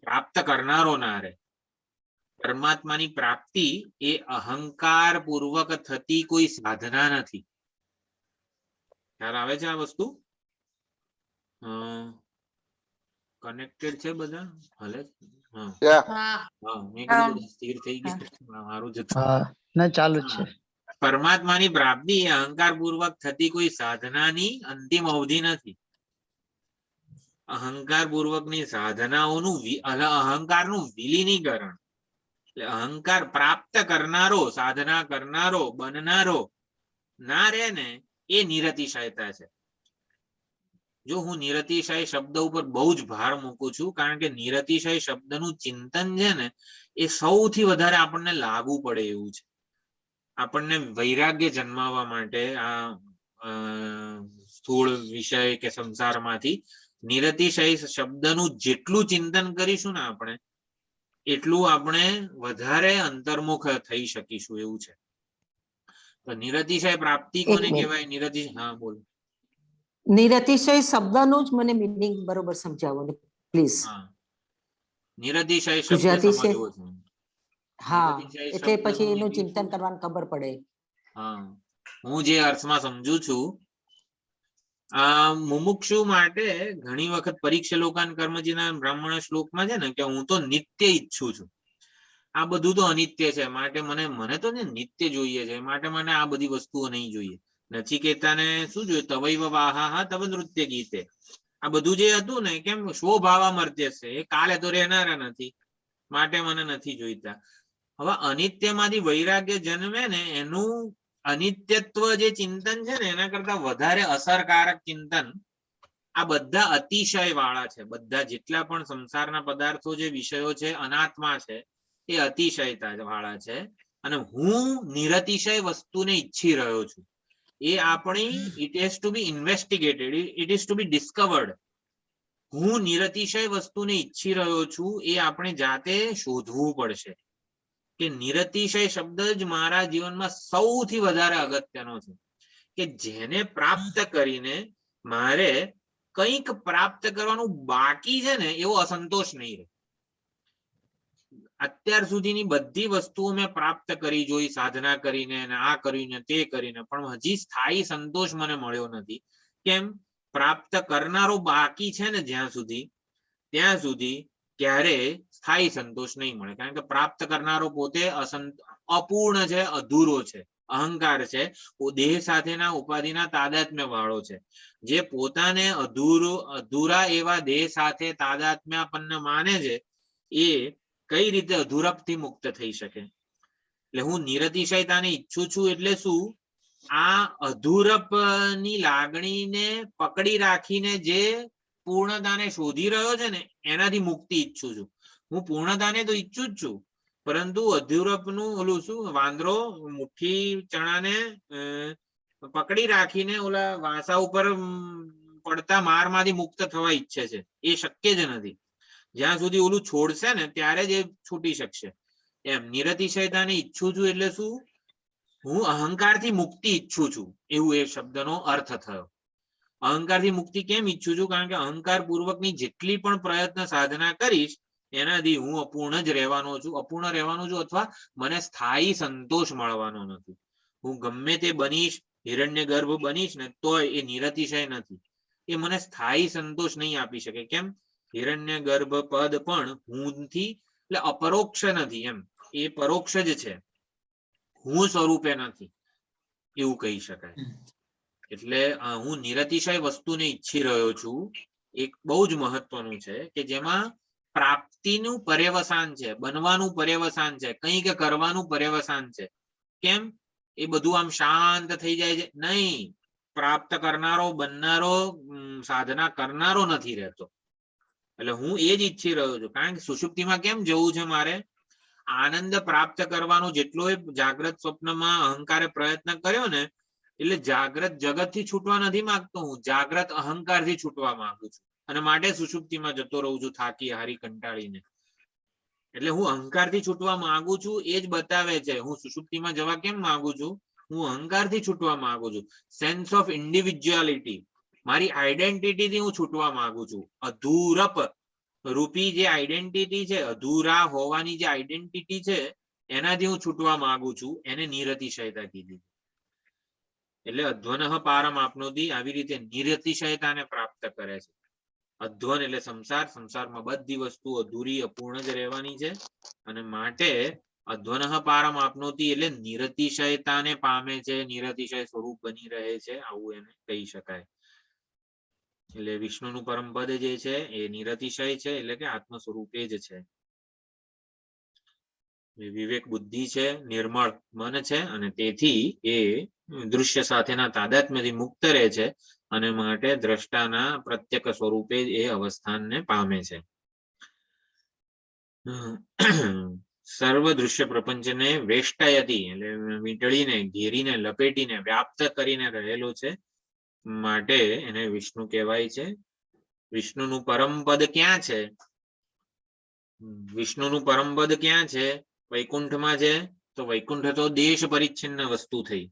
પ્રાપ્ત કરનારો ના રહે. પરમાત્માની પ્રાપ્તિ એ અહંકાર પૂર્વક થતી કોઈ સાધના નથી. ખ્યાલ આવે છે આ વસ્તુ? કનેક્ટેડ છે બધા? ભલે. મેં કીધું બધા સ્થિર થઈ ગયા. મારું જ ના ચાલુ જ છે. પરમાત્માની પ્રાપ્તિ એ અહંકાર પૂર્વક થતી કોઈ સાધનાની અંતિમ અવધિ નથી. અહંકાર પૂર્વકની સાધનાઓનું અહંકારનું વિલીનીકરણ. એટલે અહંકાર પ્રાપ્ત કરનારો, સાધના કરનારો, બનનારો ના રહે ને એ નિરતિશયતા છે. જો હું નિરતિશય શબ્દ ઉપર બહુ જ ભાર મૂકું છું, કારણ કે નિરતિશય શબ્દનું ચિંતન છે ને એ સૌથી વધારે આપણને લાગુ પડે એવું છે. આપણને વૈરાગ્ય જન્માવવા માટે આ સ્થૂળ વિષય કે સંસારમાંથી નિરતિશય શબ્દનું જેટલું ચિંતન કરીશું ને આપણે, એટલું આપણે વધારે અંતર્મુખ થઈ શકીશું એવું છે. તો નિરતિશય પ્રાપ્તિ કોને કહેવાય? નિરતિશય, હા બોલો. નિરતિશય શબ્દનું જ મને મીનિંગ બરોબર સમજાવો ને પ્લીઝ. નિરતિશય શબ્દ ગુજરાતી છે? સમજવો છે. હા, નિરતિશય એટલે શબ્દનું પછી એનું meaning ચિંતન શું? કરવાનું ખબર પડે. હા, હું જે અર્થમાં સમજુ છું, આ મુમુક્ષુ માટે ઘણી વખત પરીક્ષા લોકાન કર્મજીના બ્રાહ્મણ શ્લોકમાં છે ને કે હું તો નિત્ય ઈચ્છું છું. આ બધું તો અનિત્ય છે, માટે મને તો ને નિત્ય જોઈએ છે, માટે મને આ બધી વસ્તુઓ નહીં જોઈએ. નચિકેતાને શું જોઈએ? તવૈવ વાહા તવ નૃત્ય ગીતે. આ બધું જે હતું ને કેમ સ્વભાવા મર્ત્ય છે, એ કાલે તો રહેનારા નથી, માટે મને નથી જોઈતા. હવે અનિત્યમાંથી વૈરાગ્ય જન્મે ને એનું અનિત્યત્વ જે ચિંતન છે ને એના કરતા વધારે અસરકારક ચિંતન આ બધા અતિશય વાળા છે. બધા જેટલા પણ સંસારના પદાર્થો જે વિષયો છે, અનાત્મા છે, એ અતિશયતા વાળા છે. અને હું નિરતિશય વસ્તુને ઈચ્છી રહ્યો છું. એ આપણી it has to be investigated, it is to be discovered. હું નિરતિશય વસ્તુને ઈચ્છી રહ્યો છું એ આપણે જાતે શોધવું પડશે. કે નિરતિશય શબ્દ જ મારા જીવનમાં સૌથી વધારે અગત્યનો છે, કે જેને પ્રાપ્ત કરીને મારે કંઈક પ્રાપ્ત કરવાનું બાકી છે ને એવો અસંતોષ નહીં રહે. અત્યાર સુધીની બધી વસ્તુઓ મેં પ્રાપ્ત કરી જોઈ, સાધના કરીને, આ કરીને, તે કરીને, પણ હજી સ્થાયી સંતોષ મને મળ્યો નથી. કેમ? પ્રાપ્ત કરનારો બાકી છે ને જ્યાં સુધી ક્યારે સ્થાયી સંતોષ નહીં મળે. કારણ કે પ્રાપ્ત કરનારો પોતે અપૂર્ણ છે, અધૂરો છે, અહંકાર છે, દેહ સાથેના ઉપાધિના તાદાત્મ્ય વાળો છે. જે પોતાને અધૂરા એવા દેહ સાથે તાદાત્મ્યપન્ન માને છે એ કઈ રીતે અધૂરપથી મુક્ત થઈ શકે? એટલે હું નિરતિશયતાને ઈચ્છું છું એટલે શું? આ અધૂરપ ની લાગણીને પકડી રાખીને જે પૂર્ણતાને શોધી રહ્યો છે ને એનાથી મુક્તિ ઈચ્છું છું. હું પૂર્ણતાને તો ઈચ્છું જ છું, પરંતુ અધૂરપનું ઓલું શું, વાંદરો મુઠ્ઠી ચણાને પકડી રાખીને ઓલા વાંસા ઉપર પડતા મારમાંથી મુક્ત થવા ઈચ્છે છે. એ શક્ય જ નથી. જ્યાં સુધી ઓલું છોડશે ને ત્યારે જ એ છૂટી શકશે. એમ નિરતિશયતાને ઈચ્છું છું એટલે શું? હું અહંકારથી મુક્તિ ઈચ્છું છું, એવું એ શબ્દનો અર્થ થયો. અહંકારથી મુક્તિ કેમ ઈચ્છું છું? કારણ કે અહંકાર પૂર્વકની જેટલી પણ પ્રયત્ન સાધના કરીશ એનાથી હું અપૂર્ણ જ રહેવાનો છું, અપૂર્ણ રહેવાનો છું, અથવા મને સ્થાયી સંતોષ મળવાનો નથી. હું ગમે તે બનીશ, હિરણ્યગર્ભ બનીશ ને તોય એ નિરતિશય નથી. એ મને સ્થાયી સંતોષ નહીં આપી શકે. કેમ? હિરણ્યગર્ભ પદ પણ હુંથી એટલે અપરોક્ષ નથી. એમ એ પરોક્ષ જ છે, હું સ્વરૂપે નથી, એવું કહી શકાય. એટલે હું નિરતિશય વસ્તુને ઈચ્છી રહ્યો છું. એક બહુ જ મહત્વનું છે કે જેમાં પ્રાપ્તિનું પર્યવસાન છે, બનવાનું પર્યવસાન છે, કંઈક કરવાનું પર્યવસાન છે. કેમ? એ બધું આમ શાંત થઈ જાય છે? નહીં. પ્રાપ્ત કરનારો, બનનારો, સાધના કરનારો નથી રહેતો. એટલે હું એ જ ઈચ્છી રહ્યો છું. કારણ કે સુષુપ્તિમાં કેમ જવું છે મારે? આનંદ પ્રાપ્ત કરવાનો જેટલો જાગ્રત સ્વપ્નમાં અહંકારે પ્રયત્ન કર્યો ને, એટલે જાગ્રત જગત થી છૂટવા નથી માંગતો હું, જાગ્રત અહંકાર થી છૂટવા માંગુ છું. અને માટે સુષુપ્તિમાં જતો રહું છું, થાકી હારી કંટાળીને. એટલે હું અહંકાર થી છૂટવા માંગુ છું એ જ બતાવે છે. હું સુષુપ્તિમાં જવા કેમ માંગુ છું? હું અહંકાર થી છૂટવા માંગુ છું. સેન્સ ઓફ ઇન્ડિવિજ્યુઆલિટી, મારી આઈડેન્ટિટી થી હું છૂટવા માંગુ છું. અધૂરપ રૂપી જે આઈડેન્ટિટી છે, અધૂરા હોવાની જે આઈડેન્ટિટી છે, એનાથી હું છૂટવા માંગુ છું. એને નિરતિશયતા કીધી. એટલે અધ્વનઃ પારમ આપનોતિ આવી રીતે નિરતિશયતાને પ્રાપ્ત કરે છે. અધ્વન એટલે સંસાર, સંસારમાં બધી વસ્તુ અધૂરી, અપૂર્ણ જ રહેવાની છે. અને માટે અધ્વનઃ પારમ આપનોતિ એટલે નિરતિશયતાને પામે છે, નિરતિશય સ્વરૂપ બની રહે છે, આવું એને કહી શકાય. એટલે વિષ્ણુનું પરમ પદ જે છે એ નિરતિશય છે, એટલે કે આત્મ સ્વરૂપે જ છે. વિવેક બુદ્ધિ છે, નિર્મળ મન છે, અને તેથી એ દૃશ્ય સાથેના તાદાત્મ્યથી મુક્ત રહે છે. અને માટે દ્રષ્ટાના પ્રત્યક સ્વરૂપે એ અવસ્થાનને પામે છે. સર્વ દૃશ્ય પ્રપંચને વેષ્ટયતી એટલે વીંટળીને, ઘેરીને, લપેટીને, વ્યાપ્ત કરીને રહેલો છે. માટે એને વિષ્ણુ કહેવાય છે. વિષ્ણુનું પરમ પદ ક્યાં છે? વિષ્ણુનું પરમ પદ ક્યાં છે? વૈકુંઠમાં છે. તો વૈકુંઠ તો દેશ પરિચ્છિન્ન વસ્તુ થઈ.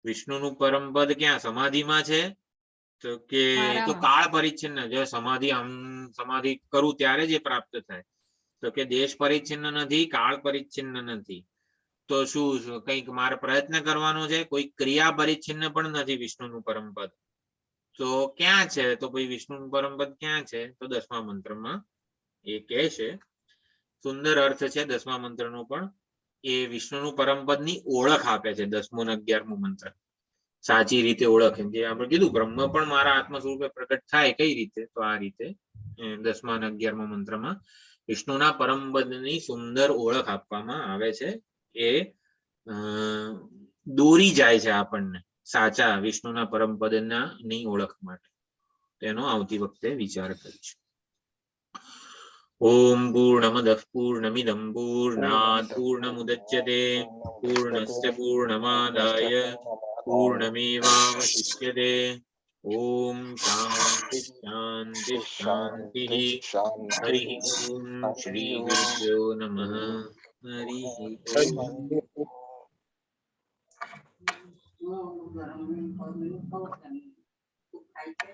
વિષ્ણુનું પરમ પદ ક્યાં? સમાધિમાં છે. તો કે તો કાળ પરિચ્છિન્ન, જો સમાધિ આમ સમાધિ કરું ત્યારે જ એ પ્રાપ્ત થાય. તો કે દેશ પરિચ્છિન્ન નથી, કાળ પરિચ્છિન્ન નથી. તો શું કંઈક મારે પ્રયત્ન કરવાનો છે? કોઈ ક્રિયા પરિચ્છિન્ન પણ નથી વિષ્ણુનું પરમ પદ. તો ક્યાં છે? તો ભાઈ વિષ્ણુનું પરમ પદ ક્યાં છે? તો 10મા મંત્રમાં એ કહે છે. સુંદર અર્થ છે 10મા મંત્રનો પણ. એ વિષ્ણુનું પરમ પદની ઓળખ આપે છે 10મો અને 11મો મંત્ર. સાચી રીતે ઓળખ, જે આપણે કીધું બ્રહ્મ પણ મારા આત્મ સ્વરૂપે પ્રગટ થાય. કઈ રીતે? તો આ રીતે 10મા અને 11મા મંત્રમાં વિષ્ણુના પરમ પદની સુંદર ઓળખ આપવામાં આવે છે. એ દોરી જાય છે આપણને સાચા વિષ્ણુના પરમ પદના ની ઓળખ માટે. તેનો આવતી વખતે વિચાર કરીશું. ઓમ પૂર્ણમદઃ પૂર્ણમિદં પૂર્ણાત પૂર્ણમુદચ્યતે પૂર્ણસ્ય પૂર્ણમાદાય પૂર્ણમેવાવશિષ્યતે. ઓમ શાંતિ શાંતિ શાંતિ. હરિ ઓમ શ્રી ગુરુભ્યો નમઃ. હરિ ઓમ.